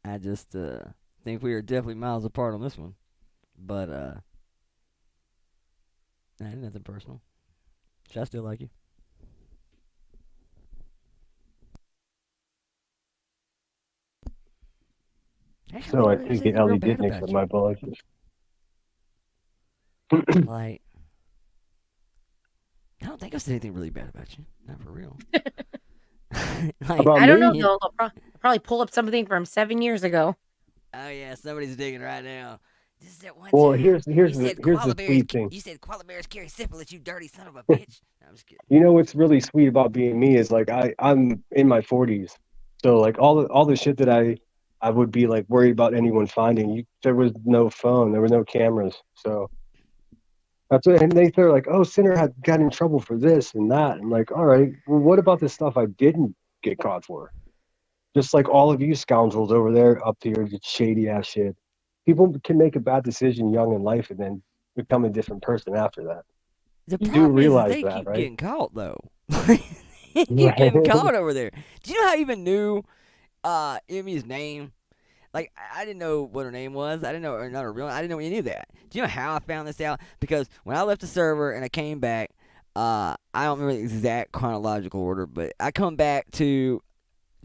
I just think we are definitely miles apart on this one. But ain't nothing personal. Should I still like you? Actually, So I think take it Ellie did accept my apologies. Like, I don't think I said anything really bad about you. Not for real. Like, About I don't know me? though. I'll probably pull up something from 7 years ago. oh yeah, somebody's digging right now. This is that one Well, time here's you the said koala bears. sweet thing. You said koala bears carry syphilis. You dirty son of a bitch. No, I'm just kidding. You know what's really sweet about being me is like I'm in my 40s, so like all the shit that I would be like worried about anyone finding. There was no phone, there were no cameras, so that's it. And they're like, oh, Sinner had got in trouble for this and that. I'm like, all right, well, what about the stuff I didn't get caught for? Just like all of you scoundrels over there up to your shady ass shit. People can make a bad decision young in life and then become a different person after that. The You do problem is realize they that, keep right? getting caught though. They keep getting caught over there. Do you know how I even knew Emmy's name? Like, I didn't know what her name was. I didn't know, or not her real. I didn't know any of that. Do you know how I found this out? Because when I left the server and I came back, I don't remember the exact chronological order, but I come back to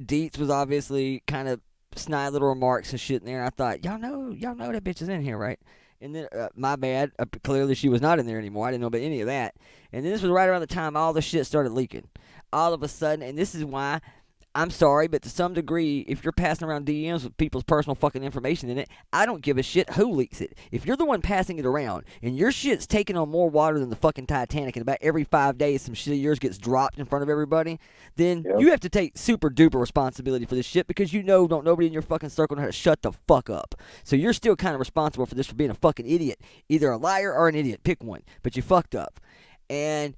Deets was obviously kind of snide little remarks and shit in there. And I thought, y'all know that bitch is in here, right? And then, my bad. Clearly, she was not in there anymore. I didn't know about any of that. And then this was right around the time all the shit started leaking. All of a sudden, and this is why I'm sorry, but to some degree, if you're passing around DMs with people's personal fucking information in it, I don't give a shit who leaks it. If you're the one passing it around, and your shit's taking on more water than the fucking Titanic, and about every 5 days some shit of yours gets dropped in front of everybody, then you have to take super duper responsibility for this shit because don't nobody in your fucking circle know how to shut the fuck up. So you're still kind of responsible for this for being a fucking idiot. Either a liar or an idiot. Pick one. But you fucked up. And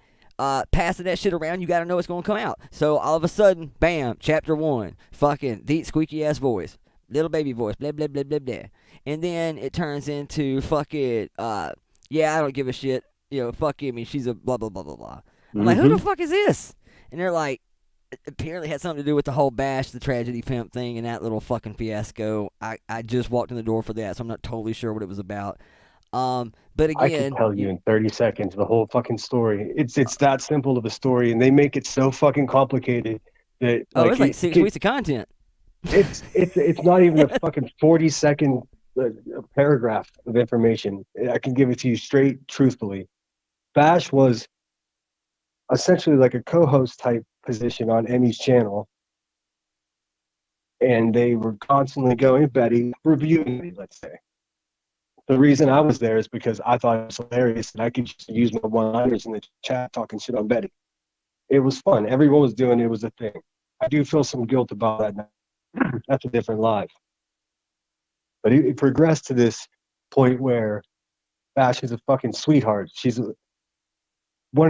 passing that shit around, you gotta know what's gonna come out. So all of a sudden, bam, chapter 1, fucking deep squeaky ass voice, little baby voice, blah blah blah blah blah, and then it turns into fucking yeah, I don't give a shit, fuck me, she's a blah blah blah blah blah. I'm like, who the fuck is this? And they're like, it apparently had something to do with the whole Bash the Tragedy Pimp thing and that little fucking fiasco. I just walked in the door for that, so I'm not totally sure what it was about. But again, I can tell you in 30 seconds the whole fucking story. It's that simple of a story, and they make it so fucking complicated that it's like 6 weeks of content. It's not even a fucking 40-second paragraph of information. I can give it to you straight, truthfully. Bash was essentially like a co-host type position on Emmy's channel, and they were constantly going Betty, reviewing Betty, let's say. The reason I was there is because I thought it was hilarious that I could just use my one-liners in the chat talking shit on Betty. It was fun. Everyone was doing it. It was a thing. I do feel some guilt about that now. That's a different live. But it progressed to this point where Bash is a fucking sweetheart. She's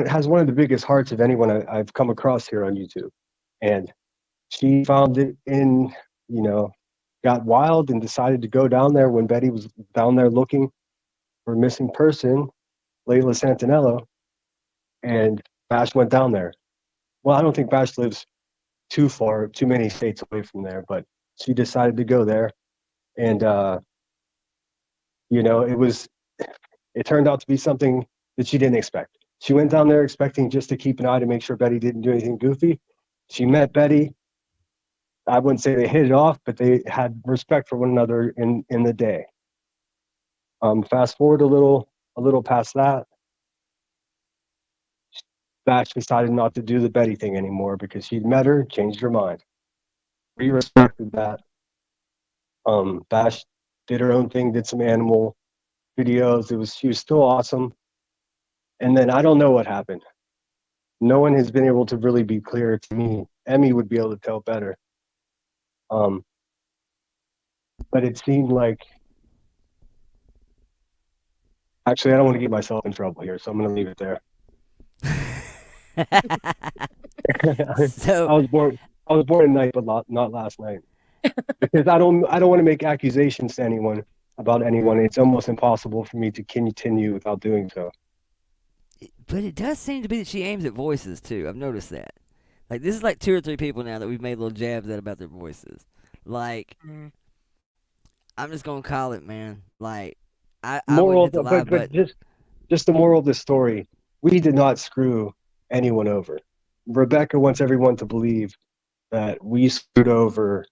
has one of the biggest hearts of anyone I've come across here on YouTube. And she found it in, got wild and decided to go down there when Betty was down there looking for a missing person, Layla Santinello, and Bash went down there. Well, I don't think Bash lives too many states away from there, but she decided to go there. And, it turned out to be something that she didn't expect. She went down there expecting just to keep an eye to make sure Betty didn't do anything goofy. She met Betty. I wouldn't say they hit it off, but they had respect for one another in the day. Fast forward a little past that, Bash decided not to do the Betty thing anymore because she'd met her, changed her mind. We respected that. Bash did her own thing, did some animal videos. She was still awesome. And then I don't know what happened. No one has been able to really be clear to me. Emmy would be able to tell better. But it seemed like, actually, I don't want to get myself in trouble here, so I'm going to leave it there. So I was born at night, but not last night, because I don't want to make accusations to anyone about anyone. It's almost impossible for me to continue without doing so. but it does seem to be that she aims at voices too. I've noticed that. Like this is like 2 or 3 people now that we've made little jabs at about their voices. Like I'm just gonna call it, man. Like I wouldn't hit the live but button. just the moral of the story: we did not screw anyone over. Rebecca wants everyone to believe that we screwed over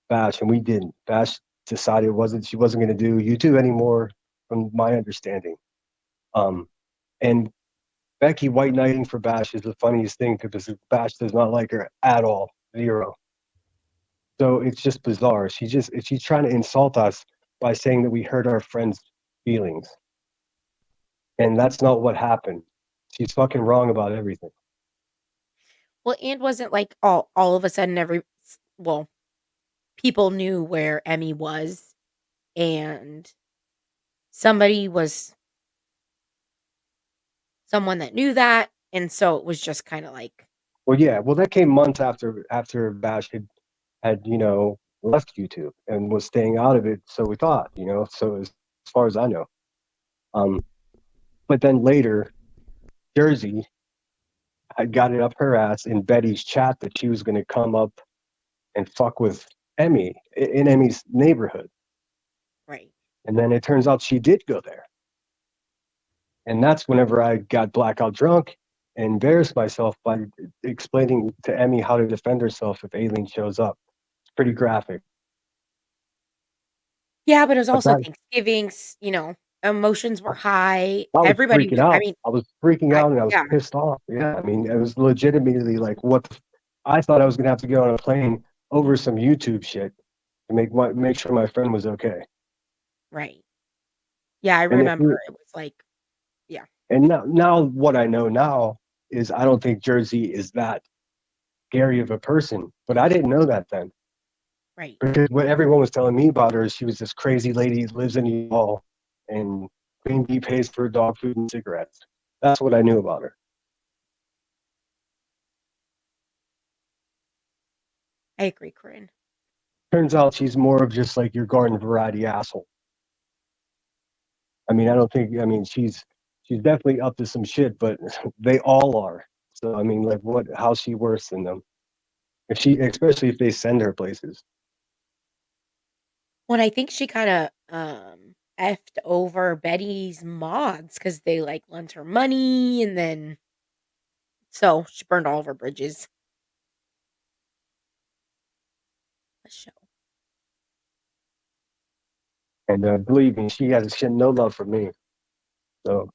Bash, and we didn't. Bash decided she wasn't going to do YouTube anymore, from my understanding. And Becky white knighting for Bash is the funniest thing because Bash does not like her at all, 0. So it's just bizarre. She's trying to insult us by saying that we hurt our friends' feelings, and that's not what happened. She's fucking wrong about everything. Well, and wasn't like all of a sudden people knew where Emmy was, and somebody was someone that knew that, and so it was just kind of like, Well, yeah. Well, that came months after Bash had left YouTube and was staying out of it. So we thought, So as far as I know, but then later, Jersey had got it up her ass in Betty's chat that she was going to come up and fuck with Emmy in Emmy's neighborhood. right. And then it turns out she did go there. And that's whenever I got blackout drunk and embarrassed myself by explaining to Emmy how to defend herself if Aileen shows up. It's pretty graphic. Yeah, but it was But also that, Thanksgiving's, emotions were high. I was Everybody freaking was, I out. mean, I was freaking out and I was yeah, pissed off. Yeah, I mean, it was legitimately like, I thought I was gonna have to get on a plane over some YouTube shit to make sure my friend was okay. right. Yeah, I And remember it was like, yeah, and now what I know now is I don't think Jersey is that scary of a person, but I didn't know that then. right. Because what everyone was telling me about her is she was this crazy lady who lives in Utah and Queen Bee pays for dog food and cigarettes. That's what I knew about her. I agree, Corinne. Turns out she's more of just like your garden variety asshole. I mean, she's definitely up to some shit, but they all are. So I mean, like, how's she worse than them? Especially if they send her places. Well, I think she kind of effed over Betty's mods because they like lent her money, and then so she burned all of her bridges. A show. And believe me, she has no love for me. So,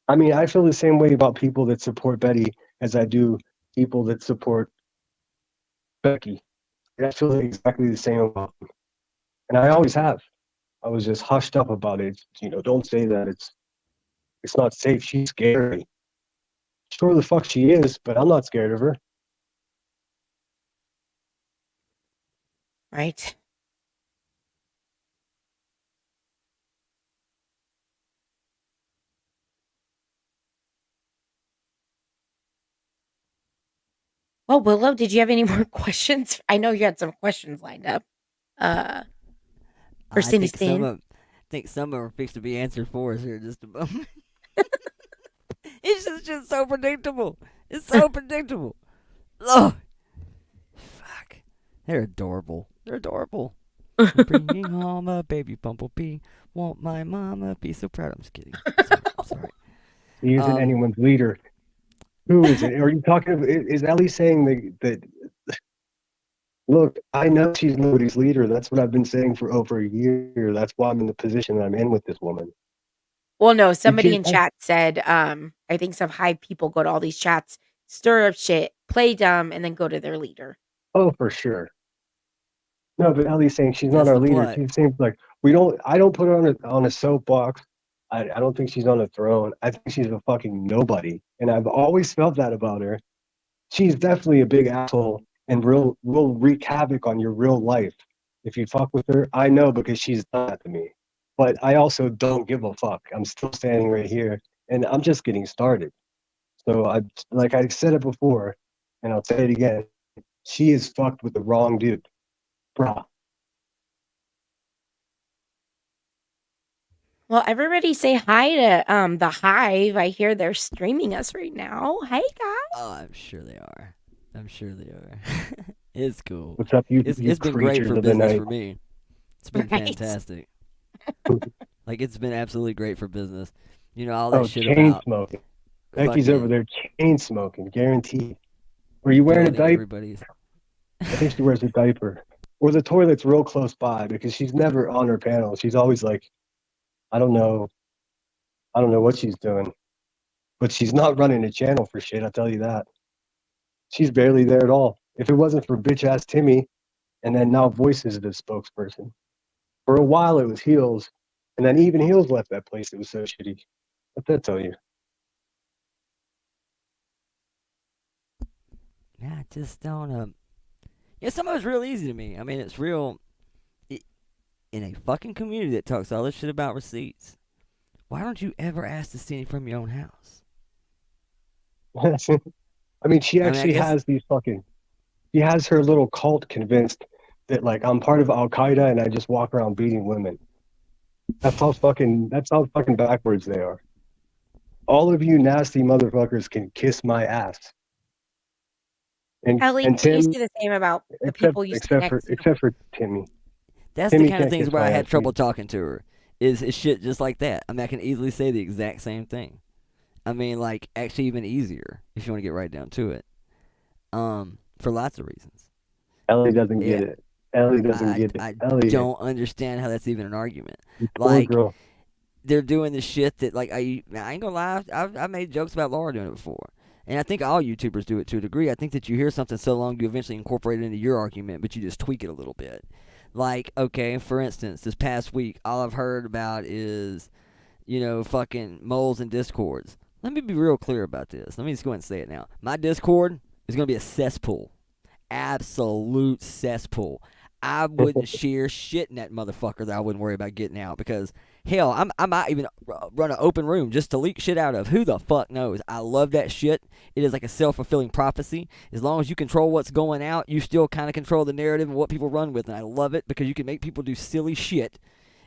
I mean, I feel the same way about people that support Betty as I do people that support Becky. I feel exactly the same about him. And I always have. I was just hushed up about it. Don't say that. It's not safe. She's scary. Sure the fuck she is, but I'm not scared of her. Right. Well, Willow, did you have any more questions? I know you had some questions lined up. For I Cindy think some Stan. of some of them are fixed to be answered for us here in just a moment. It's just so predictable. It's so predictable. Oh, fuck. They're adorable. They're adorable. Bringing home a baby bumblebee. Won't my mama be so proud? I'm just kidding. I'm sorry. He isn't anyone's leader. Who is it? Are you talking about, is Ellie saying that look, I know she's nobody's leader. That's what I've been saying for over a year. That's why I'm in the position that I'm in with this woman. Well, no, somebody in chat said, I think some high people go to all these chats, stir up shit, play dumb, and then go to their leader. Oh, for sure. No, but Ellie's saying she's That's not our the leader. play. She seems like I don't put her on a soapbox. I don't think she's on a throne. I think she's a fucking nobody. And I've always felt that about her. She's definitely a big asshole and will wreak havoc on your real life if you fuck with her. I know because she's done that to me. But I also don't give a fuck. I'm still standing right here and I'm just getting started. So like I said it before, and I'll say it again, she is fucked with the wrong dude. Bruh. Well, everybody say hi to the Hive. I hear they're streaming us right now. Hey guys. Oh, I'm sure they are. It's cool. What's up, you? It's been great for business for me. It's been fantastic. Like, it's been absolutely great for business. All that shit chain about smoking. Becky's over there chain smoking, guaranteed. Were you wearing a diaper? I think she wears a diaper. Or the toilet's real close by because she's never on her panel. She's always like, I don't know what she's doing. But she's not running a channel for shit, I'll tell you that. She's barely there at all. If it wasn't for bitch ass Timmy, and then now Voice is the spokesperson. For a while it was Heels, and then even Heels left that place. It was so shitty. What that tell you? Yeah, I just don't. Some of it's real easy to me. I mean, it's real. In a fucking community that talks all this shit about receipts, why don't you ever ask to see any from your own house? I mean, she actually has these fucking. She has her little cult convinced that like I'm part of Al Qaeda and I just walk around beating women. That's how fucking backwards they are. All of you nasty motherfuckers can kiss my ass. Ellie, and Tim, you say the same about the people you sit next to. Except for Timmy. That's Timmy the kind of things where I had trouble either. talking to her. Is shit just like that. I mean, I can easily say the exact same thing. I mean, like, actually even easier, if you want to get right down to it. For lots of reasons. Ellie doesn't get it. Ellie doesn't get it. I Ellie don't understand how that's even an argument. Poor girl. They're doing the shit that, like, I ain't gonna lie, I've made jokes about Laura doing it before. And I think all YouTubers do it to a degree. I think that you hear something so long, you eventually incorporate it into your argument, but you just tweak it a little bit. Like, okay, for instance, this past week, all I've heard about is, fucking moles and discords. Let me be real clear about this. Let me just go ahead and say it now. My Discord is going to be a cesspool. Absolute cesspool. I wouldn't share shit in that motherfucker that I wouldn't worry about getting out because, hell, I might even run an open room just to leak shit out of. Who the fuck knows? I love that shit. It is like a self-fulfilling prophecy. As long as you control what's going out, you still kind of control the narrative and what people run with, and I love it because you can make people do silly shit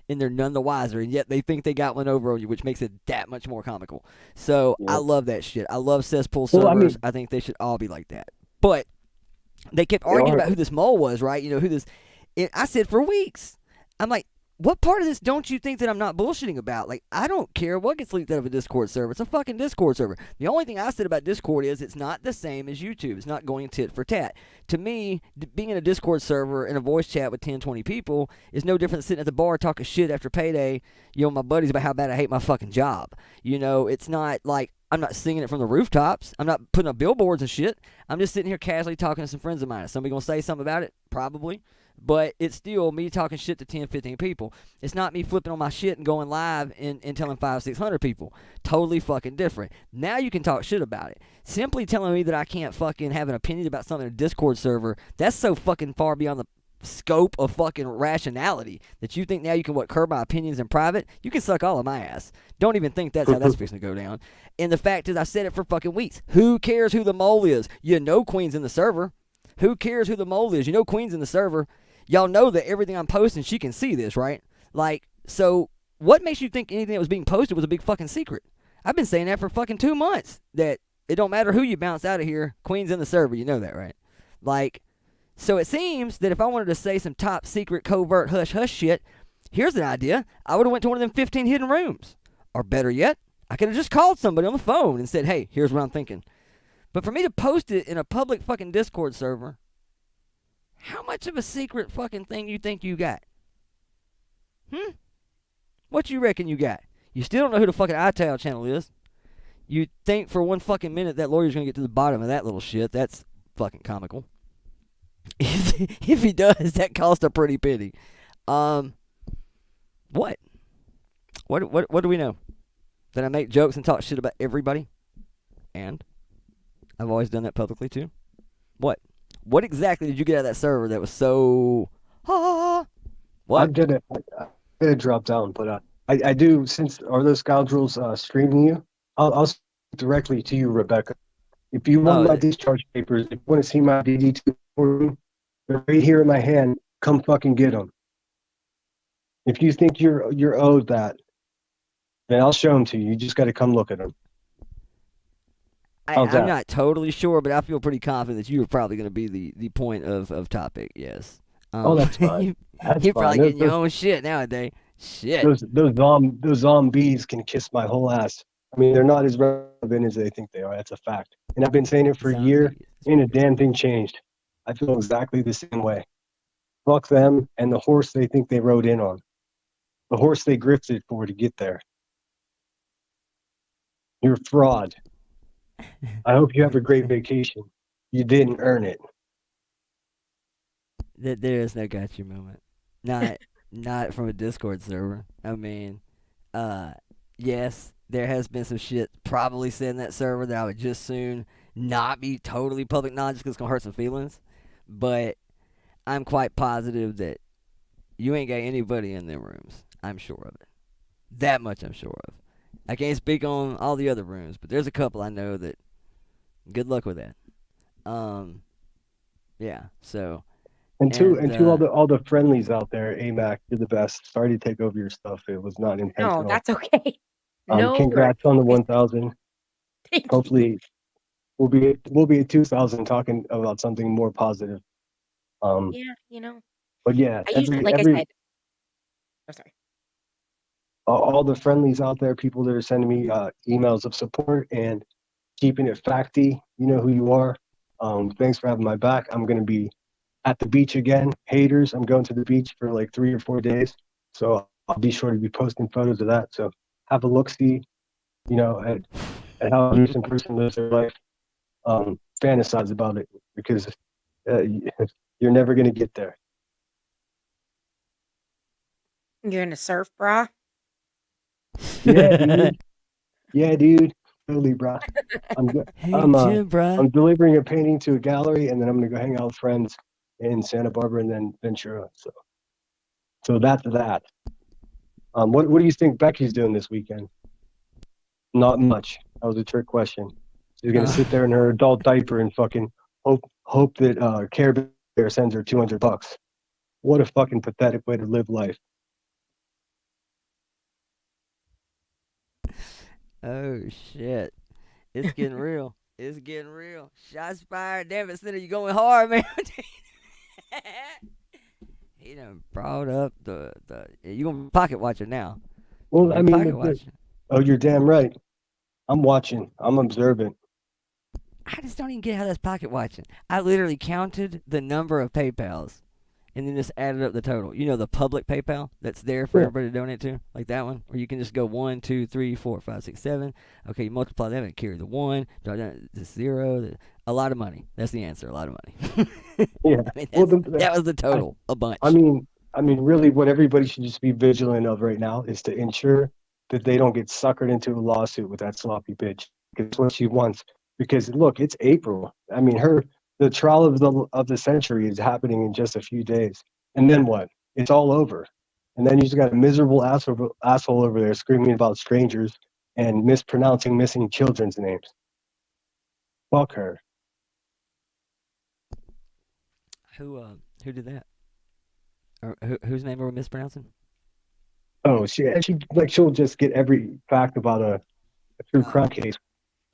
and they're none the wiser, and yet they think they got one over on you, which makes it that much more comical. So I love that shit. I love cesspool servers. I think they should all be like that. But they kept arguing about who this mole was, right? Who this... I said for weeks, I'm like, what part of this don't you think that I'm not bullshitting about? Like, I don't care what gets leaked out of a Discord server. It's a fucking Discord server. The only thing I said about Discord is it's not the same as YouTube. It's not going tit for tat. To me, being in a Discord server in a voice chat with 10, 20 people is no different than sitting at the bar talking shit after payday, my buddies about how bad I hate my fucking job. It's not like I'm not singing it from the rooftops. I'm not putting up billboards and shit. I'm just sitting here casually talking to some friends of mine. Is somebody going to say something about it? Probably. But it's still me talking shit to 10, 15 people. It's not me flipping on my shit and going live and telling 500, 600 people. Totally fucking different. Now you can talk shit about it. Simply telling me that I can't fucking have an opinion about something in a Discord server, that's so fucking far beyond the scope of fucking rationality that you think now you can curb my opinions in private. You can suck all of my ass. Don't even think that's how that's fixing to go down. And the fact is, I said it for fucking weeks. Who cares who the mole is? You know Queen's in the server. Who cares who the mole is? You know Queen's in the server. Y'all know that everything I'm posting, she can see this, right? Like, so what makes you think anything that was being posted was a big fucking secret? I've been saying that for fucking 2 months, that it don't matter who you bounce out of here, Queen's in the server. You know that, right? Like, so it seems that if I wanted to say some top secret, covert, hush-hush shit, here's an idea. I would have went to one of them 15 hidden rooms. Or better yet, I could have just called somebody on the phone and said, hey, here's what I'm thinking. But for me to post it in a public fucking Discord server, how much of a secret fucking thing you think you got? What you reckon you got? You still don't know who the fucking iTown channel is. You think for one fucking minute that lawyer's going to get to the bottom of that little shit. That's fucking comical. If he does, that cost a pretty penny. What? What do we know? That I make jokes and talk shit about everybody? And I've always done that publicly too. What? What exactly did you get out of that server that was so... What? I did it drop down, but I do, since are those scoundrels streaming you? I'll speak directly to you, Rebecca. If you want my discharge papers, if you want to see my DD2, they're right here in my hand. Come fucking get them. If you think you're owed that, then I'll show them to you. You just got to come look at them. I'm not totally sure, but I feel pretty confident that you were probably going to be the point of topic. Yes. That's fine. You're probably getting your own shit nowadays. Shit. Those zombies can kiss my whole ass. I mean, they're not as relevant as they think they are. That's a fact. And I've been saying it for a year. Ain't a damn thing changed. I feel exactly the same way. Fuck them and the horse they think they rode in on. The horse they grifted for to get there. You're a fraud. I hope you have a great vacation. You didn't earn it. There is no gotcha moment. Not from a Discord server. I mean, yes, there has been some shit probably said in that server that I would just soon not be totally public knowledge because it's going to hurt some feelings. But I'm quite positive that you ain't got anybody in them rooms. I'm sure of it. That much I'm sure of. I can't speak on all the other rooms, but there's a couple I know that good luck with that. Yeah, so... And to all the friendlies out there, AMAC, you're the best. Sorry to take over your stuff. It was not intentional. No, that's okay. No, congrats on the 1,000. Hopefully, we'll be at 2,000 talking about something more positive. Yeah, you know. But yeah, I usually, I said. Oh, sorry. All the friendlies out there, people that are sending me emails of support and keeping it facty. You know who you are. Thanks for having my back. I'm gonna be at the beach again. Haters, I'm going to the beach for like 3 or 4 days. So I'll be sure to be posting photos of that. So have a look-see, at how a recent person lives their life. Fantasize about it because you're never going to get there. You're in a surf bra? Yeah, dude. Yeah, dude. Totally, bro. I'm delivering a painting to a gallery, and then I'm going to go hang out with friends in Santa Barbara and then Ventura. So that's that. What do you think Becky's doing this weekend? Not much. That was a trick question. She's gonna sit there in her adult diaper and fucking hope that Care Bear sends her $200. What a fucking pathetic way to live life. Oh shit! It's getting real. It's getting real. Shots fired. Damn it, Center, you going hard, man. He done brought up the you gonna pocket watcher now. Well, I mean, you're damn right. I'm watching. I'm observant. I just don't even get how that's pocket watching. I literally counted the number of PayPals and then just added up the total. You know, the public PayPal that's there for everybody to donate to, like that one, where you can just go 1, 2, 3, 4, 5, 6, 7. Okay, you multiply that and carry the 1, the 0. A lot of money. That's the answer. A lot of money. Yeah. I mean, Well, that was the total. A bunch. I mean, really, what everybody should just be vigilant of right now is to ensure that they don't get suckered into a lawsuit with that sloppy bitch. Because that's what she wants. Because look, it's April. I mean, the trial of the century is happening in just a few days, and then what? It's all over, and then you just got a miserable asshole over there screaming about strangers and mispronouncing missing children's names. Fuck her. Who did that? Or whose name are we mispronouncing? Oh, she'll just get every fact about a true crime case.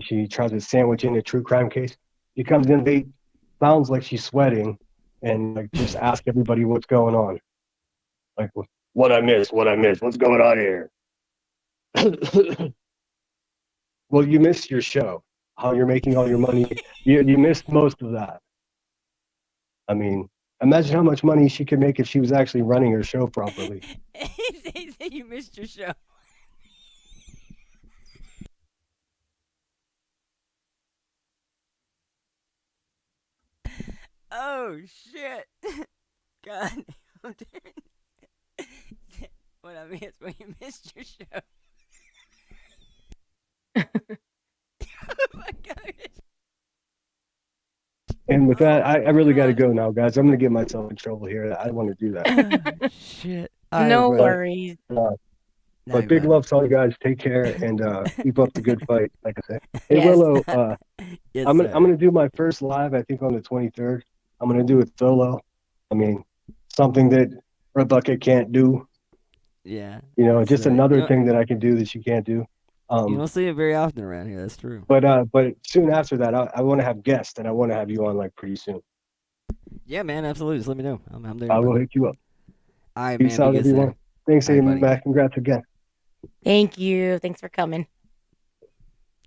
She tries to sandwich in a true crime case. She comes in late, sounds like she's sweating, and like just ask everybody what's going on. Like, what I missed, what's going on here? Well, you missed your show. How you're making all your money. You missed most of that. I mean, imagine how much money she could make if she was actually running her show properly. He said you missed your show. Oh shit! God, what I missed when you missed your show. Oh my god! And with that, I really got to go now, guys. I'm going to get myself in trouble here. I don't want to do that. Shit. No worries. But big love to all you guys. Take care and keep up the good fight, like I said. Hey, yes. Willow, yes, I'm gonna do my first live, I think, on the 23rd. I'm going to do it solo. I mean, something that Rebecca can't do. Yeah. You know, just another thing that I can do that she can't do. You don't see it very often around here. That's true. But soon after that, I want to have guests, and I want to have you on like pretty soon. Yeah, man, absolutely. Just let me know. I'm there. I will hit you up. All right, peace man. Out, everyone. There. Thanks, Matt. Congrats again. Thank you. Thanks for coming.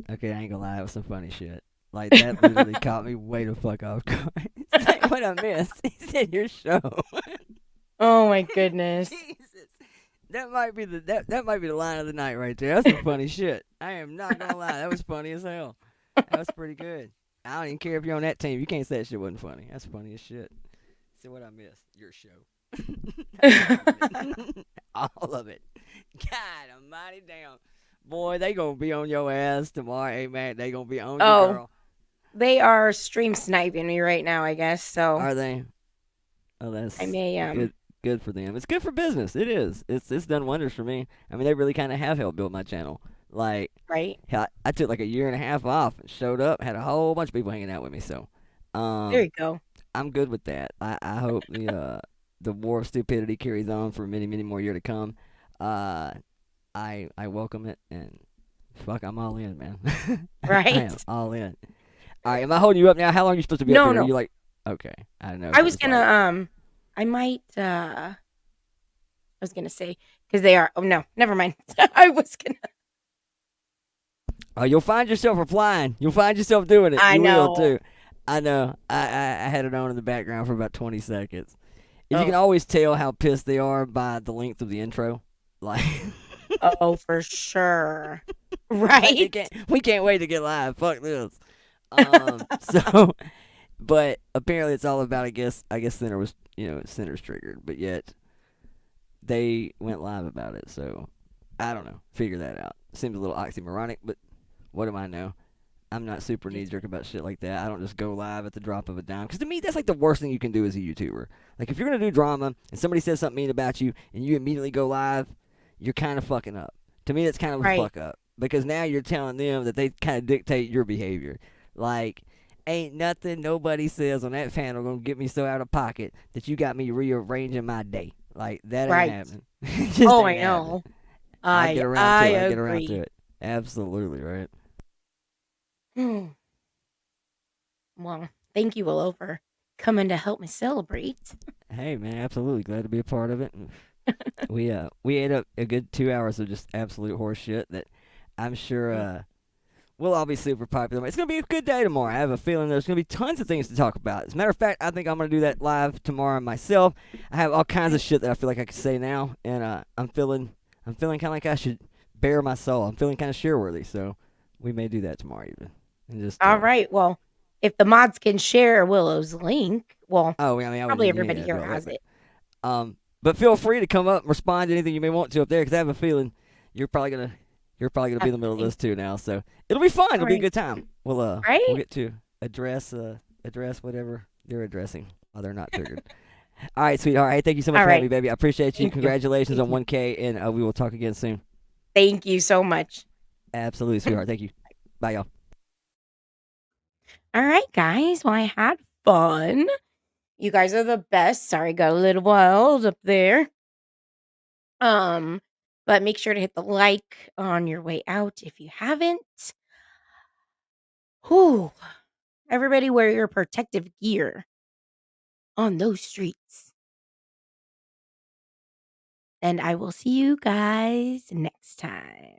Okay, I ain't gonna lie. That was some funny shit. Like, that literally caught me way the fuck off guard. It's like, what I missed. He said your show. Oh, my goodness. Jesus. That might be the line of the night right there. That's some funny shit. I am not gonna lie. That was funny as hell. That was pretty good. I don't even care if you're on that team. You can't say that shit wasn't funny. That's funny as shit. So what I missed? Your show. All of it. God almighty damn. Boy, they gonna be on your ass tomorrow. Hey, man, they gonna be on you, girl. They are stream sniping me right now, I guess. So are they? Oh, that's good for them. It's good for business. It is. It's done wonders for me. I mean, they really kind of have helped build my channel. Like, right? I took like a year and a half off and showed up, had a whole bunch of people hanging out with me. So, there you go. I'm good with that. I hope the war of stupidity carries on for many, many more years to come. I welcome it, and fuck, I'm all in, man. Right? I am all in. All right, am I holding you up now? How long are you supposed to be up here? No. Are you like, okay, I don't know. I was gonna, I might, I was gonna say, because they are, oh no, never mind. I was gonna. Oh, you'll find yourself replying. You'll find yourself doing it. I know. Will, too. I know. I had it on in the background for about 20 seconds. You can always tell how pissed they are by the length of the intro. Like, oh, for sure. Right? We can't wait to get live. Fuck this. So, but apparently it's all about, I guess Center was, Center's triggered, but yet they went live about it. So, I don't know. Figure that out. Seems a little oxymoronic, but what do I know? I'm not super knee-jerk about shit like that. I don't just go live at the drop of a dime. Because to me, that's like the worst thing you can do as a YouTuber. Like, if you're going to do drama and somebody says something mean about you and you immediately go live, you're kind of fucking up. To me, that's kind of a fuck up. Because now you're telling them that they kind of dictate your behavior. Like, ain't nothing nobody says on that panel going to get me so out of pocket that you got me rearranging my day. Like, that ain't happening. I know. I get around to it. Absolutely, right? Well, thank you, Willow, for coming to help me celebrate. Hey, man, absolutely. Glad to be a part of it. We ate up a good 2 hours of just absolute horse shit that I'm sure we'll all be super popular. It's gonna be a good day tomorrow. I have a feeling there's gonna be tons of things to talk about. As a matter of fact, I think I'm gonna do that live tomorrow myself. I have all kinds of shit that I feel like I can say now, and I'm feeling kind of like I should bare my soul. I'm feeling kind of share worthy, so we may do that tomorrow even. And just All right. Well, if the mods can share Willow's link, well, oh, I mean, probably everybody here has it. But feel free to come up and respond to anything you may want to up there, because I have a feeling you're probably gonna be in the middle of this too now. So it'll be fun. It'll be a good time. We'll get to address whatever they're addressing. Oh, they're not triggered. All right, sweetheart. Hey, thank you so much for having me, baby. I appreciate you. Thank you. Congratulations on 1K, and we will talk again soon. Thank you so much. Absolutely, sweetheart. Thank you. Bye, y'all. All right, guys. Well, I had fun. You guys are the best. Sorry, got a little wild up there. But make sure to hit the like on your way out if you haven't. Whew. Everybody wear your protective gear on those streets. And I will see you guys next time.